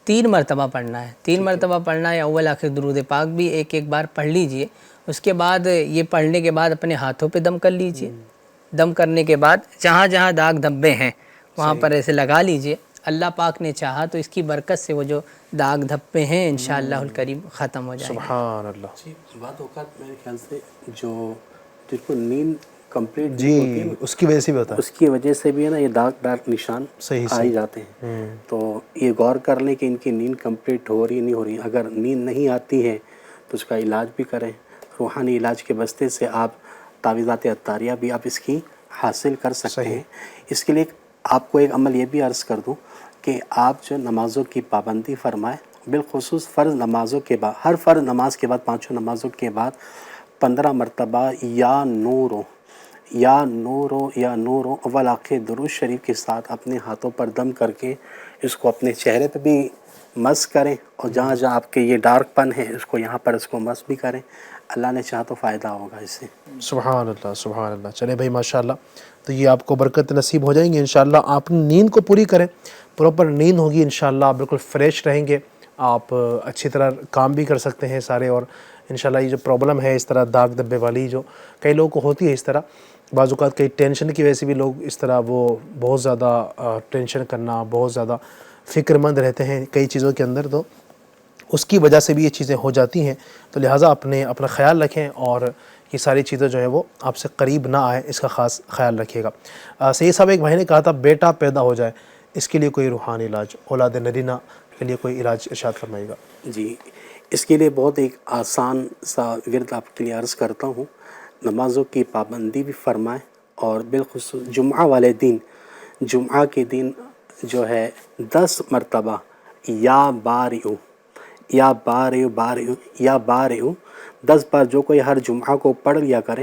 3 مرتبہ پڑھنا ہے. 3 مرتبہ پڑھنا ہے. اول آخر درود پاک بھی ایک بار پڑھ لیجئے. اس کے بعد یہ پڑھنے کے بعد اپنے ہاتھوں پہ دم کر لیجئے. دم کرنے کے بعد جہاں جہاں داغ دھبے ہیں وہاں پر ایسے لگا لیجئے. اللہ پاک نے چاہا تو اس کی برکت سے وہ جو داغ دھبے ہیں انشاءاللہ الکریم ختم ہو جائیں گے. سبحان اللہ. جی، بعض اوقات میرے خیال سے جن کو نیند کمپلیٹ جی اس کی وجہ سے بھی ہوتا ہے، اس کی وجہ سے بھی ہے نا یہ ڈارک نشان آ ہی جاتے ہیں. تو یہ غور کر لیں کہ ان کی نیند کمپلیٹ ہو رہی نہیں ہو رہی. اگر نیند نہیں آتی ہے تو اس کا علاج بھی کریں. روحانی علاج کے واسطے سے آپ تعویذات عطاریہ بھی آپ اس کی حاصل کر سکتے ہیں. اس کے لیے آپ کو ایک عمل یہ بھی عرض کر دوں کہ آپ جو نمازوں کی پابندی فرمائیں، بالخصوص فرض نمازوں کے بعد، ہر فرض نماز کے بعد 5 نمازوں کے بعد 15 مرتبہ یا نورو یا نورو یا نورو اول آخر درود شریف کے ساتھ اپنے ہاتھوں پر دم کر کے اس کو اپنے چہرے پہ بھی مس کریں، اور جہاں جہاں آپ کے یہ ڈارک پن ہے اس کو یہاں پر اس کو مس بھی کریں. اللہ نے چاہا تو فائدہ ہوگا اس سے. سبحان اللہ سبحان اللہ. چلے بھائی ماشاءاللہ، تو یہ آپ کو برکت نصیب ہو جائیں گی انشاءاللہ. آپ نیند کو پوری کریں، پراپر نیند ہوگی انشاءاللہ. آپ بالکل فریش رہیں گے، آپ اچھی طرح کام بھی کر سکتے ہیں سارے. اور انشاءاللہ یہ جو پرابلم ہے اس طرح داغ دھبے والی جو کئی لوگوں کو ہوتی ہے، اس طرح بعض اوقات کئی ٹینشن کی وجہ سے بھی لوگ اس طرح وہ بہت زیادہ ٹینشن کرنا، بہت زیادہ فکر مند رہتے ہیں کئی چیزوں کے اندر، تو اس کی وجہ سے بھی یہ چیزیں ہو جاتی ہیں. تو لہٰذا اپنا خیال رکھیں اور یہ ساری چیزیں جو ہے وہ آپ سے قریب نہ آئیں، اس کا خاص خیال رکھیے گا. سید صاحب ایک بھائی نے کہا تھا بیٹا پیدا ہو جائے، اس کے لیے کوئی روحانی علاج، اولاد نرینہ کے لیے کوئی علاج ارشاد فرمائے گا. جی، اس کے لیے بہت ایک آسان سا ورد آپ کے لیے عرض کرتا ہوں. نمازوں کی پابندی بھی فرمائیں، اور بالخصوص جمعہ والے دن، جمعہ کے دن جو ہے 10 مرتبہ یا بارئو یا بارئو بارئو یا بارئو 10 بار جو کوئی ہر جمعہ کو پڑھ لیا کرے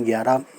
11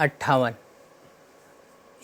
58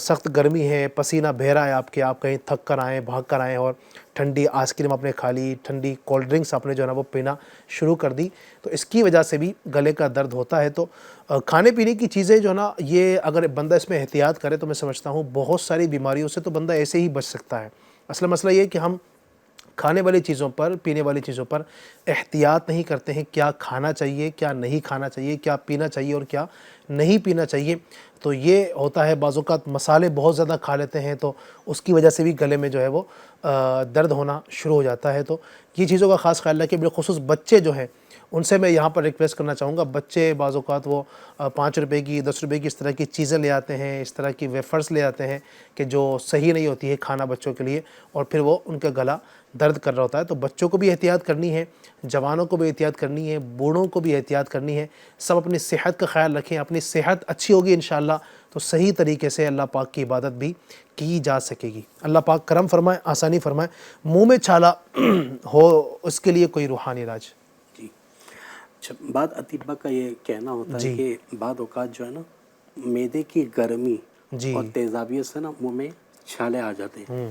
سخت گرمی ہے، پسینہ بہہ رہا ہے آپ کے، آپ کہیں تھک کر آئیں، بھاگ کر آئیں اور ٹھنڈی آئس کریم آپ نے کھا لی، ٹھنڈی کولڈ ڈرنکس آپ نے جو ہے نا وہ پینا شروع کر دی، تو اس کی وجہ سے بھی گلے کا درد ہوتا ہے۔ تو کھانے پینے کی چیزیں جو ہے نا، یہ اگر بندہ اس میں احتیاط کرے تو میں سمجھتا ہوں بہت ساری بیماریوں سے تو بندہ ایسے ہی بچ سکتا ہے۔ اصل مسئلہ یہ ہے کہ ہم کھانے والی چیزوں پر، پینے والی چیزوں پر احتیاط نہیں کرتے ہیں، کیا کھانا چاہیے، کیا نہیں کھانا چاہیے، کیا پینا چاہیے اور کیا نہیں پینا چاہیے۔ تو یہ ہوتا ہے بعض اوقات مسالے بہت زیادہ کھا لیتے ہیں تو اس کی وجہ سے بھی گلے میں جو ہے وہ درد ہونا شروع ہو جاتا ہے۔ تو یہ چیزوں کا خاص خیال رکھیں، بالخصوص بچے جو ہیں ان سے میں یہاں پر ریکویسٹ کرنا چاہوں گا، بچے بعض اوقات وہ 5 روپے کی 10 روپے کی اس طرح کی چیزیں لے آتے ہیں، اس طرح کی ویفرز لے آتے ہیں کہ جو صحیح نہیں ہوتی ہے کھانا بچوں کے لیے، اور پھر وہ ان کا گلا درد کر رہا ہوتا ہے۔ تو بچوں کو بھی احتیاط کرنی ہے، جوانوں کو بھی احتیاط کرنی ہے، بوڑھوں کو بھی احتیاط کرنی ہے، سب اپنی صحت کا خیال رکھیں۔ اپنی صحت اچھی ہوگی انشاءاللہ تو صحیح طریقے سے اللہ پاک کی عبادت بھی کی جا سکے گی۔ اللہ پاک کرم فرمائے، آسانی فرمائے۔ منہ میں چھالا ہو اس کے لیے کوئی روحانی علاج؟ جی، بعض اطباء کا یہ کہنا ہوتا ہے کہ بعض اوقات جو ہے نا معدے کی گرمی اور تیزابیت سے نا منہ میں چھالے آ جاتے ہیں،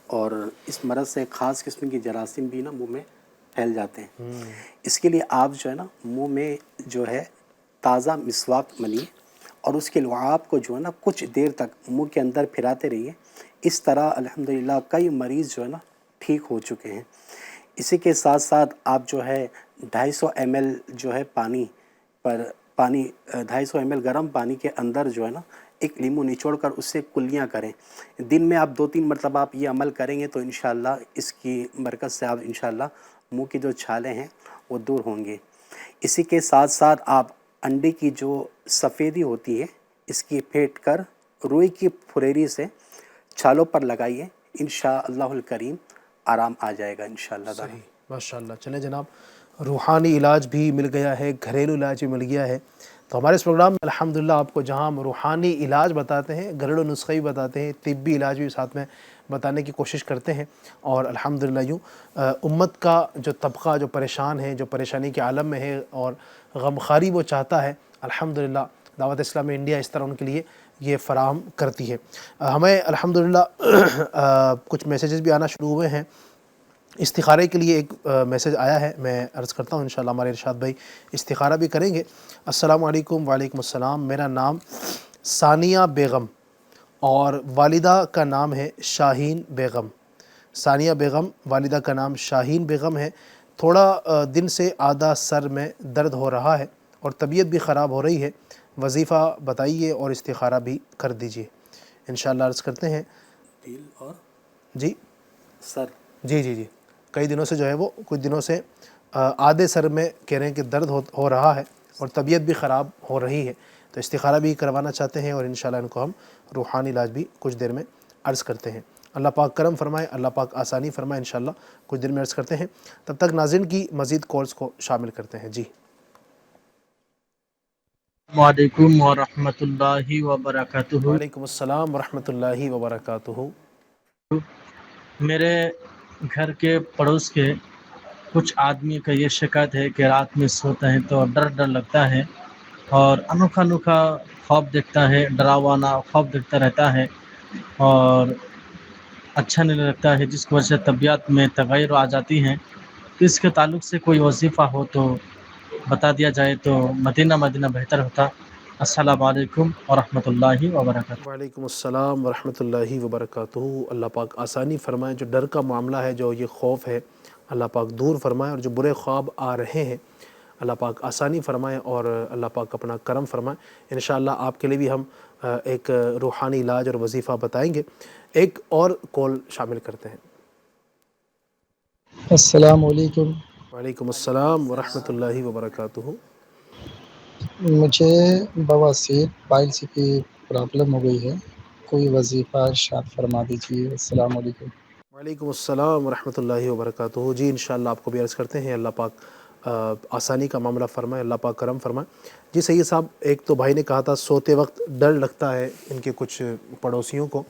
اور اس مرض سے خاص قسم کی جراثیم بھی نا منہ میں پھیل جاتے ہیں۔ اس کے لیے آپ جو ہے نا منہ میں جو ہے تازہ مسواک ملیے اور اس کے لعاب کو جو ہے نا کچھ دیر تک منہ کے اندر پھراتے رہیے۔ اس طرح الحمدللہ کئی مریض جو ہے نا ٹھیک ہو چکے ہیں۔ اسی کے ساتھ ساتھ آپ جو ہے 250 ml جو ہے پانی 250 ml گرم پانی کے اندر جو ہے نا ایک لیمو نچوڑ کر اس سے کلیاں کریں۔ دن میں آپ 2-3 مرتبہ آپ یہ عمل کریں گے تو انشاءاللہ اس کی برکت سے آپ انشاءاللہ منہ کی جو چھالے ہیں وہ دور ہوں گے۔ اسی کے ساتھ ساتھ آپ انڈے کی جو سفیدی ہوتی ہے اس کی پھینٹ کر روئی کی پھریری سے چھالوں پر لگائیے، انشاءاللہ الکریم آرام آ جائے گا انشاءاللہ تعالی۔ ماشاءاللہ۔ چلیں جناب، روحانی علاج بھی مل گیا ہے، گھریلو علاج بھی مل گیا ہے، تو ہمارے اس پروگرام میں الحمدللہ آپ کو جہاں ہم روحانی علاج بتاتے ہیں، گھریلو نسخے بھی بتاتے ہیں، طبی علاج بھی ساتھ میں بتانے کی کوشش کرتے ہیں، اور الحمدللہ یوں امت کا جو طبقہ جو پریشان ہے، جو پریشانی کے عالم میں ہے اور غمخواری وہ چاہتا ہے، الحمدللہ دعوت اسلامی انڈیا اس طرح ان کے لیے یہ فراہم کرتی ہے۔ ہمیں الحمدللہ کچھ میسیجز بھی آنا شروع ہوئے ہیں۔ استخارے کے لیے ایک میسیج آیا ہے، میں عرض کرتا ہوں، انشاءاللہ ہمارے ارشاد بھائی استخارہ بھی کریں گے۔ السلام علیکم۔ وعلیکم السلام۔ میرا نام ثانیہ بیگم اور والدہ کا نام ہے شاہین بیگم۔ ثانیہ بیگم، والدہ کا نام شاہین بیگم ہے۔ تھوڑا دن سے آدھا سر میں درد ہو رہا ہے اور طبیعت بھی خراب ہو رہی ہے، وظیفہ بتائیے اور استخارہ بھی کر دیجیے۔ انشاءاللہ عرض کرتے ہیں۔ دل اور جی سر، جی کئی دنوں سے جو ہے وہ کچھ دنوں سے آدھے سر میں کہہ رہے ہیں کہ درد ہو رہا ہے اور طبیعت بھی خراب ہو رہی ہے، تو استخارہ بھی کروانا چاہتے ہیں، اور انشاءاللہ ان کو ہم روحانی علاج بھی کچھ دیر میں عرض کرتے ہیں۔ اللہ پاک کرم فرمائے، اللہ پاک آسانی فرمائے، انشاءاللہ کچھ دیر میں عرض کرتے ہیں۔ تب تک ناظرین کی مزید کالز کو شامل کرتے ہیں۔ جی وعلیکم ورحمۃ اللہ وبرکاتہ۔ وعلیکم السلام ورحمۃ اللہ وبرکاتہ۔ میرے گھر کے پڑوس کے کچھ آدمی کا یہ شکایت ہے کہ رات میں سوتا ہے تو ڈر لگتا ہے اور انوکھا خواب دیکھتا ہے، ڈراوانا خواب دیکھتا رہتا ہے اور اچھا نہیں لگتا ہے، جس کی وجہ سے طبیعت میں تغیر آ جاتی ہیں۔ اس کے تعلق سے کوئی وظیفہ ہو تو بتا دیا جائے تو مدینہ بہتر ہوتا۔ السلام علیکم ورحمۃ اللہ وبرکاتہ۔ وعلیکم السلام ورحمۃ اللہ وبرکاتہ۔ اللہ پاک آسانی فرمائے، جو ڈر کا معاملہ ہے، جو یہ خوف ہے، اللہ پاک دور فرمائے، اور جو برے خواب آ رہے ہیں اللہ پاک آسانی فرمائے اور اللہ پاک اپنا کرم فرمائے۔ انشاءاللہ آپ کے لیے بھی ہم ایک روحانی علاج اور وظیفہ بتائیں گے۔ ایک اور کال شامل کرتے ہیں۔ السلام علیکم۔ وعلیکم السلام ورحمۃ اللہ وبرکاتہ۔ مجھے بواسیر پائلس کی پرابلم ہو گئی ہے، کوئی وظیفہ ارشاد فرما دیجیے۔ السلام علیکم۔ وعلیکم السلام ورحمۃ اللہ وبرکاتہ۔ جی انشاءاللہ آپ کو بھی عرض کرتے ہیں، اللہ پاک آسانی کا معاملہ فرمائے، اللہ پاک کرم فرمائے۔ جی سید صاحب، ایک تو بھائی نے کہا تھا سوتے وقت ڈر لگتا ہے ان کے کچھ پڑوسیوں کو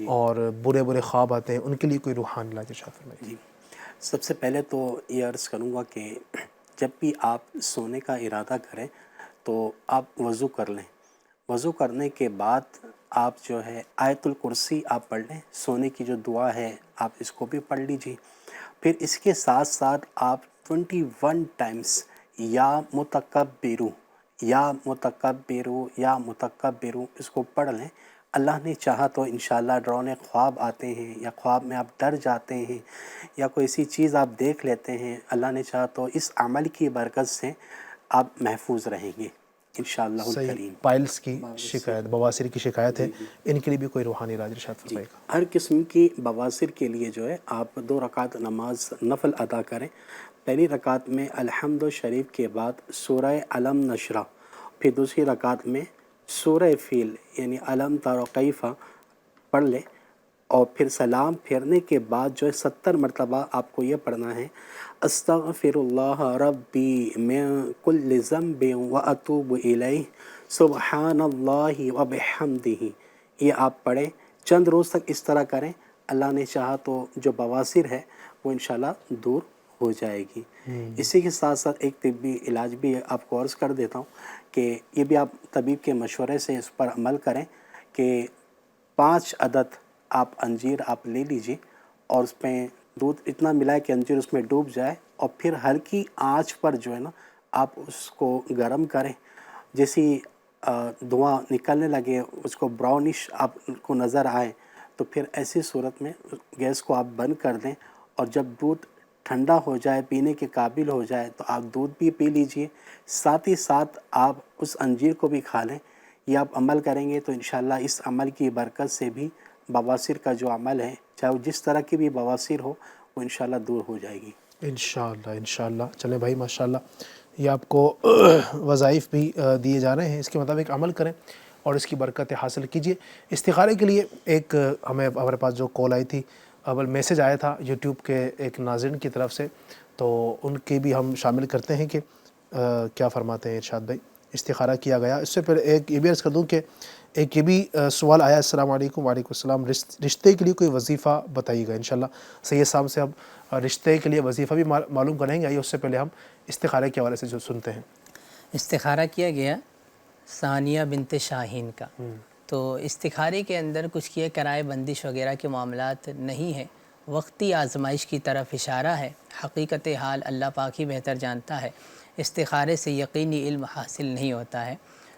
اور برے خواب آتے ہیں، ان کے لیے کوئی روحانی علاج ارشاد فرمائیے۔ جی، سب سے پہلے تو یہ عرض کروں گا کہ جب بھی آپ سونے کا ارادہ کریں تو آپ وضو کر لیں۔ وضو کرنے کے بعد آپ جو ہے آیت الکرسی آپ پڑھ لیں، سونے کی جو دعا ہے آپ اس کو بھی پڑھ لیجیے۔ پھر اس کے ساتھ ساتھ آپ 21 ٹائمز یا متکبرو یا متکبرو یا متکبرو اس کو پڑھ لیں۔ اللہ نے چاہا تو انشاءاللہ ڈراؤنے خواب آتے ہیں یا خواب میں آپ ڈر جاتے ہیں یا کوئی ایسی چیز آپ دیکھ لیتے ہیں، اللہ نے چاہا تو اس عمل کی برکت سے آپ محفوظ رہیں گے انشاءاللہ صحیح۔ الکریم۔ پائلس کی شکایت، بواسیر کی شکایت ہے، ان کے لیے بھی کوئی روحانی علاج ارشاد فرمائے گا؟ ہر قسم کی بواسیر کے لیے جو ہے آپ 2 رکعت نماز نفل ادا کریں۔ پہلی رکعت میں الحمد شریف کے بعد سورہ علم نشرہ، پھر دوسری رکعت میں سورہ فیل یعنی علم تر کیف پڑھ لیں، اور پھر سلام پھیرنے کے بعد جو ہے 70 مرتبہ آپ کو یہ پڑھنا ہے استغفر اللہ ربی من کل ذنب واتوب الیہ سبحان اللہ وبحمدہ۔ یہ آپ پڑھیں، چند روز تک اس طرح کریں، اللہ نے چاہا تو جو بواسیر ہے وہ انشاءاللہ دور ہو جائے گی۔ اسی کے ساتھ ساتھ ایک طبی علاج بھی آپ کو عرض کر دیتا ہوں کہ یہ بھی آپ طبیب کے مشورے سے اس پر عمل کریں کہ 5 عدد آپ انجیر آپ لے لیجئے اور اس پہ دودھ اتنا ملائے کہ انجیر اس میں ڈوب جائے، اور پھر ہلکی آنچ پر جو ہے نا آپ اس کو گرم کریں، جیسی دھواں نکلنے لگے اس کو براؤنش آپ کو نظر آئے تو پھر ایسی صورت میں گیس کو آپ بند کر دیں، اور جب دودھ ٹھنڈا ہو جائے پینے کے قابل ہو جائے تو آپ دودھ بھی پی لیجئے، ساتھ ہی ساتھ آپ اس انجیر کو بھی کھا لیں۔ یہ آپ عمل کریں گے تو انشاءاللہ اس عمل کی برکت سے بھی بواسیر کا جو عمل ہے چاہے وہ جس طرح کی بھی بواسیر ہو وہ انشاءاللہ دور ہو جائے گی انشاءاللہ انشاءاللہ۔ چلیں بھائی ماشاءاللہ، یہ آپ کو وظائف بھی دیے جا رہے ہیں، اس کے مطابق عمل کریں اور اس کی برکتیں حاصل کیجئے۔ استخارے کے لیے ایک ہمارے پاس جو کال آئی تھی، اول میسج آیا تھا یوٹیوب کے ایک ناظرین کی طرف سے، تو ان کی بھی ہم شامل کرتے ہیں کہ کیا فرماتے ہیں ارشاد بھائی۔ استخارہ کیا گیا، اس سے پہلے ایک یہ بھی عرض کر دوں کہ ایک یہ بھی سوال آیا، السلام علیکم۔ وعلیکم السلام۔ رشتے کے لیے کوئی وظیفہ بتائیے گا انشاءاللہ۔ سید صاحب سے اب رشتے کے لیے وظیفہ بھی معلوم کریں گے، آئیے اس سے پہلے ہم استخارے کے حوالے سے جو سنتے ہیں۔ استخارہ کیا گیا ثانیہ بنت شاہین کا، تو استخارے کے اندر کچھ کیا کرائے بندش وغیرہ کے معاملات نہیں ہیں، وقتی آزمائش کی طرف اشارہ ہے، حقیقت حال اللہ پاک ہی بہتر جانتا ہے، استخارے سے یقینی علم حاصل نہیں ہوتا ہے۔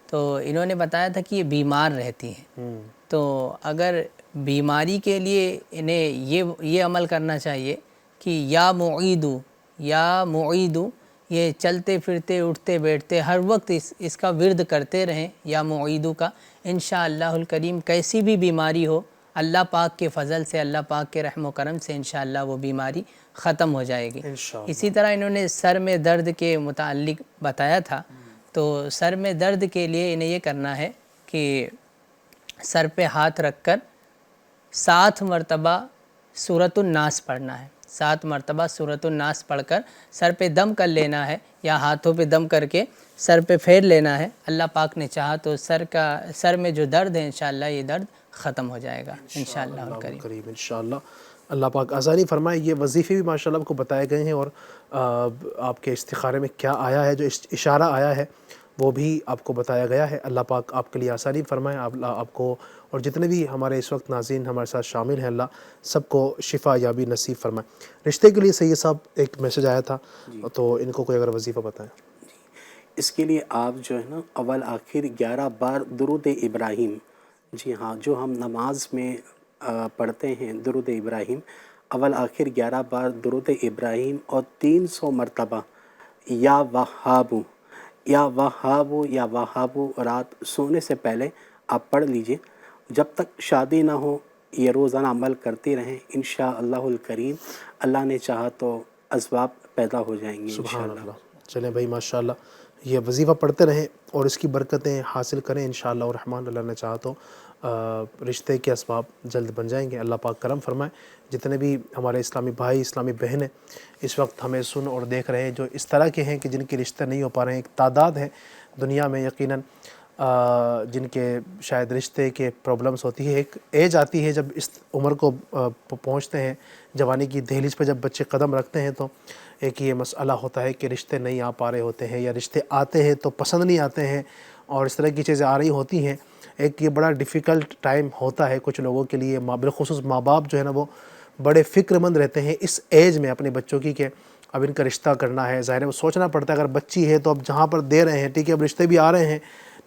تو انہوں نے بتایا تھا کہ یہ بیمار رہتی ہیں، تو اگر بیماری کے لیے انہیں یہ عمل کرنا چاہیے کہ یا معیدو یہ چلتے پھرتے اٹھتے بیٹھتے ہر وقت اس کا ورد کرتے رہیں، یا معیدو کا، انشاءاللہ الکریم کیسی بھی بیماری ہو اللہ پاک کے فضل سے، اللہ پاک کے رحم و کرم سے انشاءاللہ وہ بیماری ختم ہو جائے گی۔ اسی طرح انہوں نے سر میں درد کے متعلق بتایا تھا، تو سر میں درد کے لیے انہیں یہ کرنا ہے کہ سر پہ ہاتھ رکھ کر 7 مرتبہ سورۃ الناس پڑھنا ہے، 7 مرتبہ سورۃ الناس پڑھ کر سر پہ دم کر لینا ہے، یا ہاتھوں پہ دم کر کے سر پہ پھیر لینا ہے۔ اللہ پاک نے چاہا تو سر میں جو درد ہے انشاءاللہ یہ درد ختم ہو جائے گا انشاءاللہ الکریم۔ انشاءاللہ اللہ پاک آسانی فرمائے۔ یہ وظیفے بھی ماشاءاللہ آپ کو بتائے گئے ہیں، اور آپ کے استخارے میں کیا آیا ہے، جو اشارہ آیا ہے وہ بھی آپ کو بتایا گیا ہے۔ اللہ پاک آپ کے لیے آسانی فرمائے، آپ کو اور جتنے بھی ہمارے اس وقت ناظرین ہمارے ساتھ شامل ہیں، اللہ سب کو شفا یابی نصیب فرمائے۔ رشتے کے لیے سید صاحب ایک میسج آیا تھا، تو ان کو کوئی اگر وظیفہ بتائیں۔ اس کے لیے آپ جو ہے نا اول آخر 11 بار درود ابراہیم، جی ہاں، جو ہم نماز میں پڑھتے ہیں درود ابراہیم، اول آخر 11 بار درود ابراہیم اور 300 مرتبہ یا وہابو یا وہابو یا وہابو رات سونے سے پہلے آپ پڑھ لیجئے۔ جب تک شادی نہ ہو یہ روزانہ عمل کرتے رہیں، انشاءاللہ الکریم اللہ نے چاہا تو اسباب پیدا ہو جائیں گے انشاءاللہ۔ چلیں بھائی ماشاءاللہ، یہ وظیفہ پڑھتے رہیں اور اس کی برکتیں حاصل کریں انشاءاللہ الرحمن۔ اللہ نے چاہا تو رشتے کے اسباب جلد بن جائیں گے، اللہ پاک کرم فرمائے۔ جتنے بھی ہمارے اسلامی بھائی اسلامی بہنیں اس وقت ہمیں سن اور دیکھ رہے ہیں، جو اس طرح کے ہیں کہ جن کے رشتے نہیں ہو پا رہے ہیں، ایک تعداد ہے دنیا میں یقیناً جن کے شاید رشتے کے پرابلمس ہوتی ہے۔ ایک ایج آتی ہے جب اس عمر کو پہنچتے ہیں، جوانی کی دہلیز پہ جب بچے قدم رکھتے ہیں، تو ایک یہ مسئلہ ہوتا ہے کہ رشتے نہیں آ پا رہے ہوتے ہیں، یا رشتے آتے ہیں تو پسند نہیں آتے ہیں، اور اس طرح کی چیزیں آ رہی ہوتی ہیں، ایک یہ بڑا ڈیفیکلٹ ٹائم ہوتا ہے کچھ لوگوں کے لیے، بالخصوص ماں باپ جو ہے نا وہ بڑے فکر مند رہتے ہیں اس ایج میں اپنے بچوں کی کہ اب ان کا رشتہ کرنا ہے. ظاہر ہے وہ سوچنا پڑتا ہے اگر بچی ہے تو اب جہاں پر دے رہے ہیں ٹھیک ہے اب رشتے بھی آ رہے ہیں،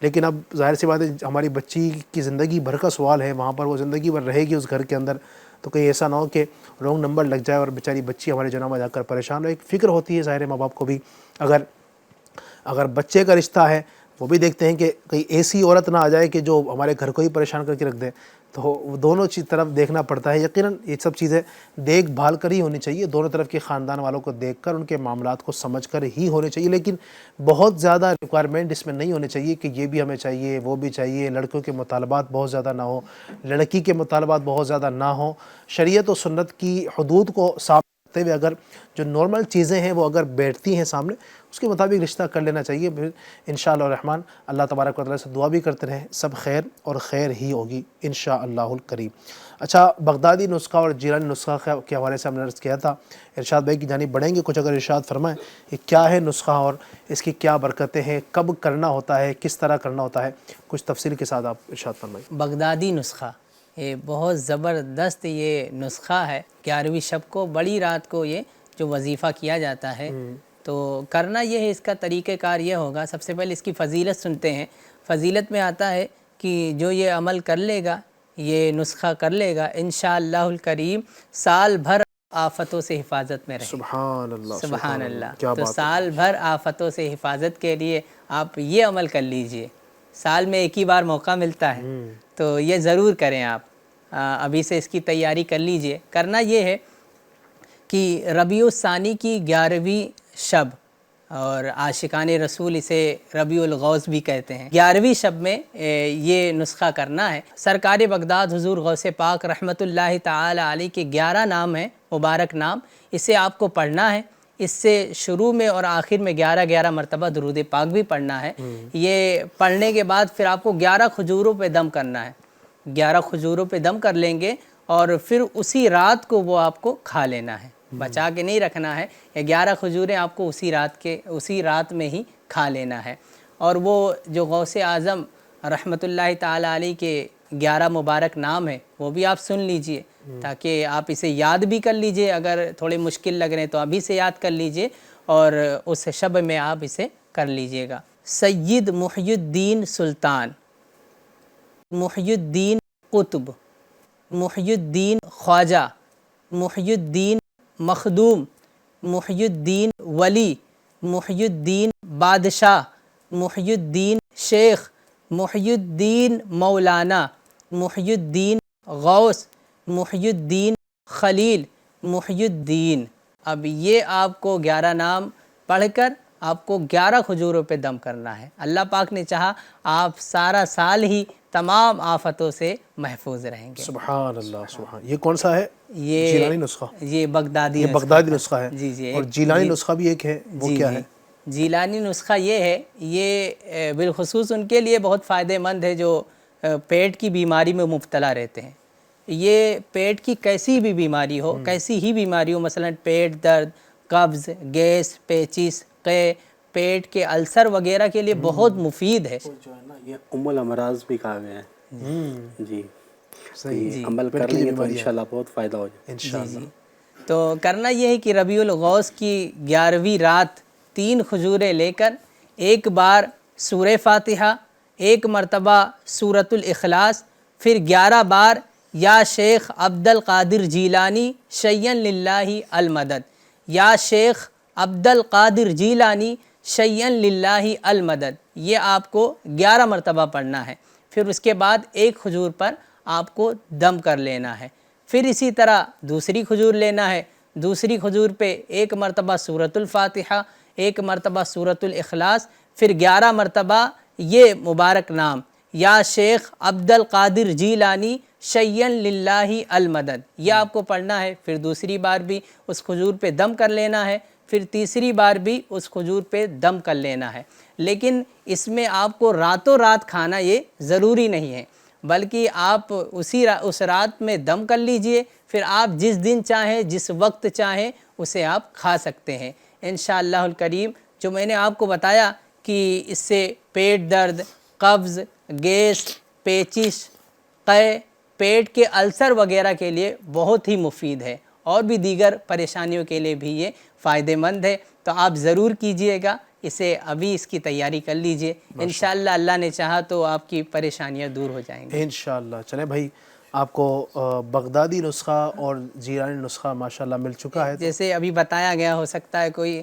لیکن اب ظاہر سی بات ہے ہماری بچی کی زندگی بھر کا سوال ہے، وہاں پر وہ زندگی بھر رہے گی اس گھر کے اندر، تو کہیں ایسا نہ ہو کہ رونگ نمبر لگ جائے اور بیچاری بچی ہمارے جناب میں جا کر پریشان ہو. ایک فکر ہوتی ہے ظاہر ہے ماں باپ کو بھی. اگر بچے کا رشتہ ہے وہ بھی دیکھتے ہیں کہ کہیں ایسی عورت نہ آ جائے کہ جو ہمارے گھر کو ہی پریشان کر کے رکھ دے، تو دونوں طرف دیکھنا پڑتا ہے. یقیناً یہ سب چیزیں دیکھ بھال کر ہی ہونی چاہیے، دونوں طرف کے خاندان والوں کو دیکھ کر ان کے معاملات کو سمجھ کر ہی ہونے چاہیے، لیکن بہت زیادہ ریکوائرمنٹ اس میں نہیں ہونے چاہیے کہ یہ بھی ہمیں چاہیے وہ بھی چاہیے. لڑکوں کے مطالبات بہت زیادہ نہ ہوں، لڑکی کے مطالبات بہت زیادہ نہ ہوں. شریعت و سنت کی حدود کو صاف رکھتے ہوئے اگر جو نارمل چیزیں ہیں وہ اگر بیٹھتی ہیں سامنے اس کے مطابق رشتہ کر لینا چاہیے. پھر انشاءاللہ الرحمن اللہ تبارک و تعالیٰ سے دعا بھی کرتے رہیں، سب خیر اور خیر ہی ہوگی انشاءاللہ الکریم. اچھا، بغدادی نسخہ اور جیلانی نسخہ کے حوالے سے ہم نے عرض کیا تھا، ارشاد بھائی کی جانب بڑھیں گے، کچھ اگر ارشاد فرمائیں یہ کیا ہے نسخہ اور اس کی کیا برکتیں ہیں، کب کرنا ہوتا ہے، کس طرح کرنا ہوتا ہے، کچھ تفصیل کے ساتھ آپ ارشاد فرمائیں. بغدادی نسخہ یہ بہت زبردست یہ نسخہ ہے. 11ویں شب کو بڑی رات کو یہ جو وظیفہ کیا جاتا ہے تو کرنا یہ ہے، اس کا طریقہ کار یہ ہوگا. سب سے پہلے اس کی فضیلت سنتے ہیں. فضیلت میں آتا ہے کہ جو یہ عمل کر لے گا، یہ نسخہ کر لے گا، انشاءاللہ الکریم سال بھر آفتوں سے حفاظت میں رہے. سبحان اللہ، سبحان اللہ. کیا تو بات ہے. سال بھر آفتوں سے حفاظت کے لیے آپ یہ عمل کر لیجئے. سال میں ایک ہی بار موقع ملتا ہے تو یہ ضرور کریں آپ. ابھی سے اس کی تیاری کر لیجئے. کرنا یہ ہے کہ ربیع الثانی کی 11ویں شب، اور عاشقان رسول اسے ربیع الغوث بھی کہتے ہیں، 11ویں شب میں یہ نسخہ کرنا ہے. سرکار بغداد حضور غوث پاک رحمۃ اللہ تعالی علیہ کے 11 نام ہیں، مبارک نام، اسے آپ کو پڑھنا ہے. اس سے شروع میں اور آخر میں 11 مرتبہ درود پاک بھی پڑھنا ہے. یہ پڑھنے کے بعد پھر آپ کو 11 کھجوروں پہ دم کرنا ہے. 11 کھجوروں پہ دم کر لیں گے اور پھر اسی رات کو وہ آپ کو کھا لینا ہے، بچا کے نہیں رکھنا ہے. یہ 11 کھجوریں آپ کو اسی رات میں ہی کھا لینا ہے. اور وہ جو غوث اعظم رحمۃ اللہ تعالی علیہ کے 11 مبارک نام ہیں وہ بھی آپ سن لیجئے تاکہ آپ اسے یاد بھی کر لیجئے. اگر تھوڑے مشکل لگ رہے ہیں تو ابھی سے یاد کر لیجئے اور اس شب میں آپ اسے کر لیجئے گا. سید محی الدین سلطان، محی الدین قطب، محی الدین خواجہ، محی الدین مخدوم، محی الدین ولی، محی الدین بادشاہ، محی الدین شیخ، محی الدین مولانا، محی الدین غوث، محی الدین خلیل، محی الدین. اب یہ آپ کو 11 نام پڑھ کر آپ کو 11 کھجوروں پہ دم کرنا ہے. اللہ پاک نے چاہا آپ سارا سال ہی تمام آفتوں سے محفوظ رہیں گے. سبحان اللہ، سبحان. یہ کون سا ہے؟ یہ جیلانی نسخہ. یہ بغدادی بغدادی نسخہ ہے. جی اور جیلانی نسخہ بھی ایک ہے، وہ کیا ہے؟ جیلانی نسخہ یہ ہے، یہ بالخصوص ان کے لیے بہت فائدہ مند ہے جو پیٹ کی بیماری میں مبتلا رہتے ہیں. یہ پیٹ کی کیسی بھی بیماری ہو، کیسی ہی بیماری ہو، مثلا پیٹ درد، قبض، گیس، پیچس، قے، پیٹ کے السر وغیرہ کے لیے بہت مفید ہے. جو ہے نا یہ الامراض بھی کہا گیا ہے. جی صحیح. عمل کر لیں گے تو انشاءاللہ بہت فائدہ ہو جائے انشاءاللہ. تو کرنا یہ ہے کہ ربیع الغوث کی 11ویں رات 3 کھجوریں لے کر ایک بار سورہ فاتحہ، ایک مرتبہ سورۃ الاخلاص، پھر 11 بار یا شیخ عبد القادر جیلانی شیئا للہ المدد، یا شیخ عبد القادر جیلانی شیئا للہ المدد. یہ آپ کو 11 مرتبہ پڑھنا ہے. پھر اس کے بعد ایک کھجور پر آپ کو دم کر لینا ہے. پھر اسی طرح دوسری کھجور لینا ہے، دوسری کھجور پہ ایک مرتبہ سورۃ الفاتحہ، ایک مرتبہ سورۃ الاخلاص، پھر 11 مرتبہ یہ مبارک نام یا شیخ عبد القادر جیلانی شیئا للہ المدد، یہ آپ کو پڑھنا ہے. پھر دوسری بار بھی اس کھجور پہ دم کر لینا ہے، پھر تیسری بار بھی اس کھجور پہ دم کر لینا ہے. لیکن اس میں آپ کو راتوں رات کھانا یہ ضروری نہیں ہے، بلکہ آپ اس رات میں دم کر لیجئے، پھر آپ جس دن چاہیں جس وقت چاہیں اسے آپ کھا سکتے ہیں انشاءاللہ الکریم. جو میں نے آپ کو بتایا کہ اس سے پیٹ درد، قبض, گیس, پیچش, قے, پیٹ کے السر وغیرہ کے لیے بہت ہی مفید ہے, اور بھی دیگر پریشانیوں کے لیے بھی یہ فائدہ مند ہے. تو آپ ضرور کیجئے گا اسے, ابھی اس کی تیاری کر لیجئے, انشاءاللہ اللہ نے چاہا تو آپ کی پریشانیاں دور ہو جائیں گی انشاءاللہ. چلیں بھائی, آپ کو بغدادی نسخہ اور جیلانی نسخہ ماشاءاللہ مل چکا ہے. جیسے ابھی بتایا گیا, ہو سکتا ہے کوئی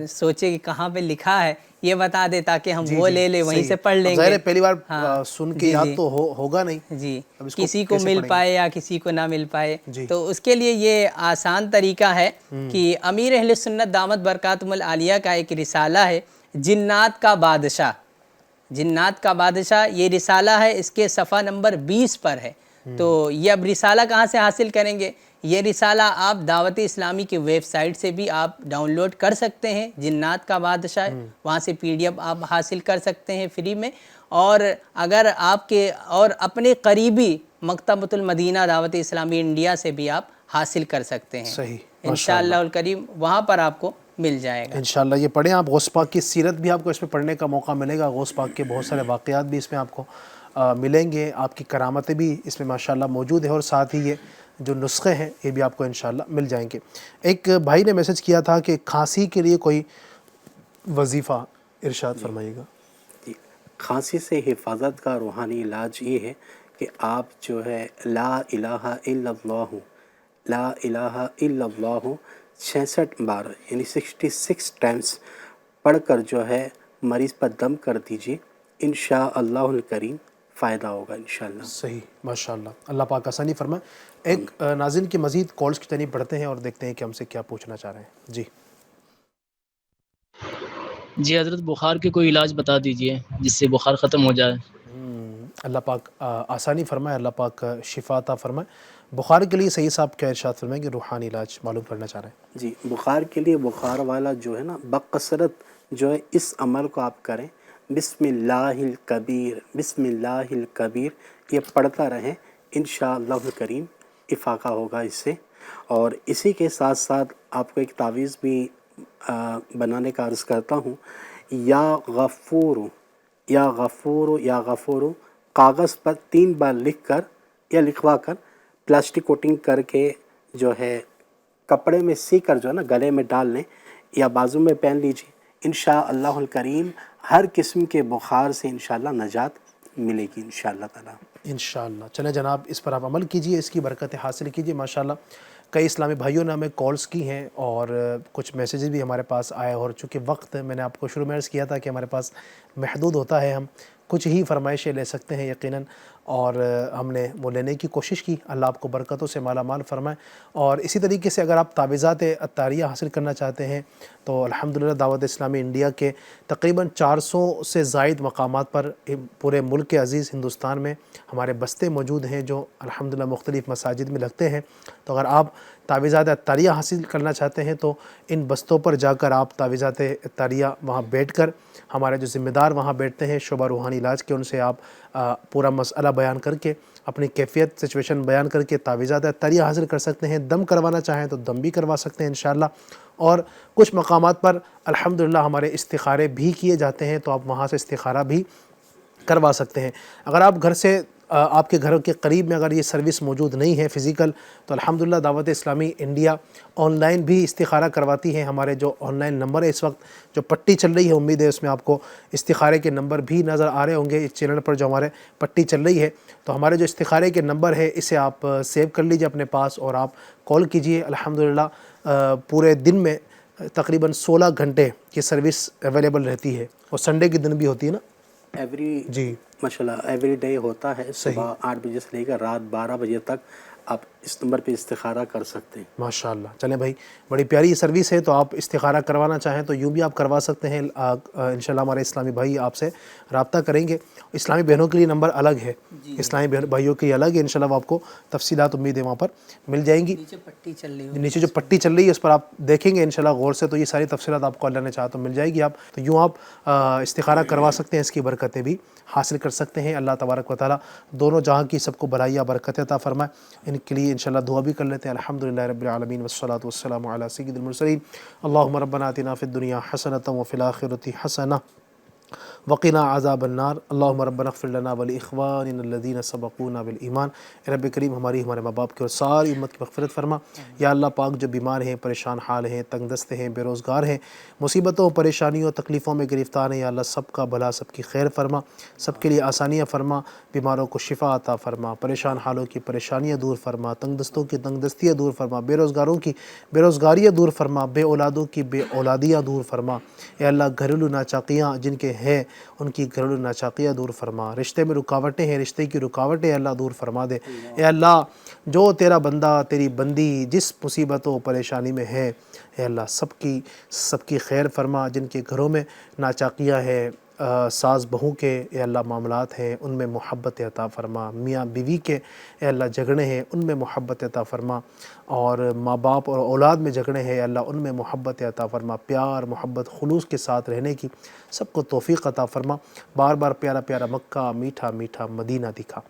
سوچے کہ کہاں پہ لکھا ہے, یہ بتا دے تاکہ ہم وہ لے لیں, وہیں سے پڑھ لیں گے. ظاہر پہلی بار سن کے یاد تو ہوگا نہیں جی, کسی کو مل پائے یا کسی کو نہ مل پائے. تو اس کے لیے یہ آسان طریقہ ہے کہ امیر اہل سنت دامت برکاتہم العالیہ کا ایک رسالہ ہے, جنات کا بادشاہ. جنات کا بادشاہ یہ رسالہ ہے, اس کے صفحہ نمبر 20 پر ہے. تو یہ اب رسالہ کہاں سے حاصل کریں گے؟ یہ رسالہ آپ دعوت اسلامی کی ویب سائٹ سے بھی آپ ڈاؤن لوڈ کر سکتے ہیں, جنات کا بادشاہ, وہاں سے PDF آپ حاصل کر سکتے ہیں فری میں. اور اگر آپ کے اور اپنے قریبی مکتبۃ المدینہ دعوت اسلامی انڈیا سے بھی آپ حاصل کر سکتے ہیں. صحیح, انشاءاللہ الکریم وہاں پر آپ کو مل جائے گا. انشاءاللہ یہ پڑھیں آپ. غوث پاک کی سیرت بھی آپ کو اس میں پڑھنے کا موقع ملے گا, غوث پاک کے بہت سارے واقعات بھی اس میں آپ کو ملیں گے, آپ کی کرامتیں بھی اس میں ماشاءاللہ موجود ہیں, اور ساتھ ہی یہ جو نسخے ہیں یہ بھی آپ کو انشاءاللہ مل جائیں گے. ایک بھائی نے میسج کیا تھا کہ کھانسی کے لیے کوئی وظیفہ ارشاد فرمائیے گا. کھانسی سے حفاظت کا روحانی علاج یہ ہے کہ آپ جو ہے لا الہ الا اللہ, لا الہ الا اللہ 66 بار یعنی 66 ٹائمز پڑھ کر جو ہے مریض پر دم کر دیجیے, انشاءاللہ الکریم فائدہ ہوگا انشاءاللہ. صحیح, ماشاءاللہ, اللہ پاک آسانی فرمائے. ایک ناظرین کی مزید کالز کی جانب پڑھتے ہیں اور دیکھتے ہیں کہ ہم سے کیا پوچھنا چاہ رہے ہیں. جی حضرت, بخار کے کوئی علاج بتا دیجئے جس سے بخار ختم ہو جائے. اللہ پاک آسانی فرمائے, اللہ پاک شفا عطا فرمائے. بخار کے لیے صحیح صاحب کیا ارشاد فرمائیں کہ روحانی علاج معلوم کرنا چاہ رہے ہیں. جی, بخار کے لیے بخار والا جو ہے نا بکثرت جو ہے اس عمل کو آپ کریں, بسم اللہ الکبیر, بسم اللہ الکبیر, یہ پڑھتا رہیں, انشاءاللہ الکریم افاقہ ہوگا اس سے. اور اسی کے ساتھ ساتھ آپ کو ایک تعویذ بھی بنانے کا عرض کرتا ہوں. یا غفور, یا غفور, یا غفور, کاغذ پر 3 بار لکھ کر یا لکھوا کر پلاسٹک کوٹنگ کر کے جو ہے کپڑے میں سی کر جو ہے نا گلے میں ڈال لیں یا بازو میں پہن لیجیے, انشاءاللہ الکریم ہر قسم کے بخار سے انشاءاللہ نجات ملے گی انشاءاللہ تعالی. انشاءاللہ. چلیں جناب, اس پر آپ عمل کیجئے, اس کی برکتیں حاصل کیجئے. ماشاءاللہ کئی اسلامی بھائیوں نے ہمیں کالز کی ہیں اور کچھ میسیجز بھی ہمارے پاس آئے, اور چونکہ وقت میں نے آپ کو شروع میں عرض کیا تھا کہ ہمارے پاس محدود ہوتا ہے, ہم کچھ ہی فرمائشیں لے سکتے ہیں یقیناً, اور ہم نے وہ لینے کی کوشش کی. اللہ آپ کو برکتوں سے مالا مال فرمائے. اور اسی طریقے سے اگر آپ تعویذات عطاریہ حاصل کرنا چاہتے ہیں تو الحمدللہ دعوت اسلامی انڈیا کے تقریباً 400 سے زائد مقامات پر پورے ملک عزیز ہندوستان میں ہمارے بستے موجود ہیں جو الحمدللہ مختلف مساجد میں لگتے ہیں. تو اگر آپ تعویذات عطاریہ حاصل کرنا چاہتے ہیں تو ان بستوں پر جا کر آپ تعویذات عطاریہ وہاں بیٹھ کر, ہمارے جو ذمہ دار وہاں بیٹھتے ہیں شعبہ روحانی علاج کے, ان سے آپ پورا مسئلہ بیان کر کے, اپنی کیفیت سچویشن بیان کر کے تعویذات عطاریہ حاصل کر سکتے ہیں. دم کروانا چاہیں تو دم بھی کروا سکتے ہیں انشاءاللہ. اور کچھ مقامات پر الحمدللہ ہمارے استخارے بھی کیے جاتے ہیں, تو آپ وہاں سے استخارہ بھی کروا سکتے ہیں. اگر آپ گھر سے آپ کے گھر کے قریب میں اگر یہ سروس موجود نہیں ہے فزیکل, تو الحمدللہ دعوت اسلامی انڈیا آن لائن بھی استخارہ کرواتی ہے. ہمارے جو آن لائن نمبر ہے اس وقت جو پٹی چل رہی ہے, امید ہے اس میں آپ کو استخارے کے نمبر بھی نظر آ رہے ہوں گے اس چینل پر جو ہمارے پٹی چل رہی ہے. تو ہمارے جو استخارے کے نمبر ہے اسے آپ سیو کر لیجئے اپنے پاس اور آپ کال کیجئے. الحمدللہ پورے دن میں تقریباً 16 گھنٹے کی سروس اویلیبل رہتی ہے, اور سنڈے کے دن بھی ہوتی ہے نا. جی ماشاءاللہ ایوری ڈے ہوتا ہے, صبح 8 بجے سے لے کر رات 12 بجے تک آپ اس نمبر پہ استخارہ کر سکتے ہیں. ماشاءاللہ. چلیں بھائی, بڑی پیاری سروس ہے, تو آپ استخارہ کروانا چاہیں تو یوں بھی آپ کروا سکتے ہیں. انشاءاللہ ہمارے اسلامی بھائی آپ سے رابطہ کریں گے. اسلامی بہنوں کے لیے نمبر الگ ہے, اسلامی بھائیوں کے لیے الگ ہے. انشاءاللہ وہ آپ کو تفصیلات امید ہے وہاں پر مل جائیں گی. نیچے پٹی چل رہی ہے, نیچے جو پٹی چل رہی ہے اس پر آپ دیکھیں گے انشاءاللہ غور سے, تو یہ ساری تفصیلات آپ کو اللہ نے چاہا تو مل جائے گی. آپ تو یوں آپ استخارہ کروا سکتے ہیں, اس کی برکتیں بھی حاصل کر سکتے ہیں. اللہ تبارک و تعالیٰ دونوں جہاں کی سب کو بھلائیاں برکت عطا فرمائے. ان کے لیے انشاءاللہ دعا بھی کر لیتے ہیں. الحمدللہ رب العالمین والصلاة والسلام علی سید المرسلین. اللہم ربنا آتنا فی الدنیا حسنۃ وفی الآخرۃ حسنۃ وقنا عذاب النار اللہم ربنا اغفر لنا ولاخواننا الذین سبقونا بالایمان۔ اے رب کریم ہمارے ماں باپ کی اور ساری امت کی مغفرت فرما۔ یا اللہ پاک جو بیمار ہیں، پریشان حال ہیں، تنگ دست ہیں، بے روزگار ہیں، مصیبتوں پریشانیوں تکلیفوں میں گرفتار ہیں، یا اللہ سب کا بھلا، سب کی خیر فرما، سب کے لیے آسانیاں فرما، بیماروں کو شفا عطا فرما، پریشان حالوں کی پریشانیاں دور فرما، تنگ دستوں کی تنگ دستیاں دور فرما، بے روزگاروں کی بے روزگاریاں دور فرما، بے اولادوں کی بے اولادیاں دور فرما۔ اے اللہ گھریلو ناچاقیاں جن کے ہیں ان کی گھریلو ناچاقیاں دور فرما، رشتے میں رکاوٹیں ہیں، رشتے کی رکاوٹیں اللہ دور فرما دے۔ اے اللہ جو تیرا بندہ تیری بندی جس مصیبت و پریشانی میں ہے، اے اللہ سب کی خیر فرما۔ جن کے گھروں میں ناچاقیاں ہیں، ساس بہو کے اے اللہ معاملات ہیں، ان میں محبت عطا فرما۔ میاں بیوی کے اے اللہ جھگڑے ہیں، ان میں محبت عطا فرما، اور ماں باپ اور اولاد میں جھگڑے ہیں، اے اللہ ان میں محبت عطا فرما۔ پیار محبت خلوص کے ساتھ رہنے کی سب کو توفیق عطا فرما۔ بار بار پیارا پیارا مکہ، میٹھا میٹھا مدینہ دکھا۔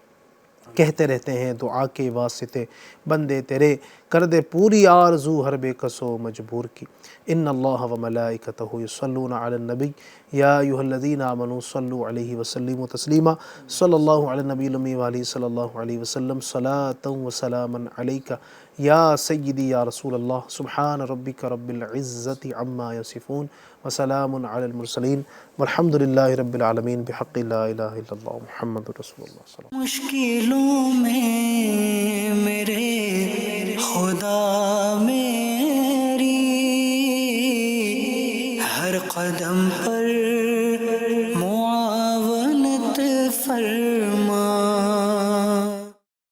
کہتے رہتے ہیں دعا کے واسطے بندے تیرے، کر دے پوری آرزو ہر بے کس و مجبور کی۔ ان اللہ و ملائکتہ یصلون علی النبی یا ایھا الذین آمنوا صلوا علیہ وسلموا تسلیما۔ صلی اللہ علی النبی الامی وآلہ صلی اللہ علیہ وسلم صلاۃ و سلاما علیک یا سیدی یا رسول اللہ۔ سبحان ربک رب العزۃ عما یصفون وسلام علی المرسلین والحمد للہ رب العالمین بحق لا الہ الا اللہ محمد رسول اللہ صلی اللہ علیہ وسلم۔ مشکلوں میں میرے خدا میری ہر قدم پر معاونت فرما۔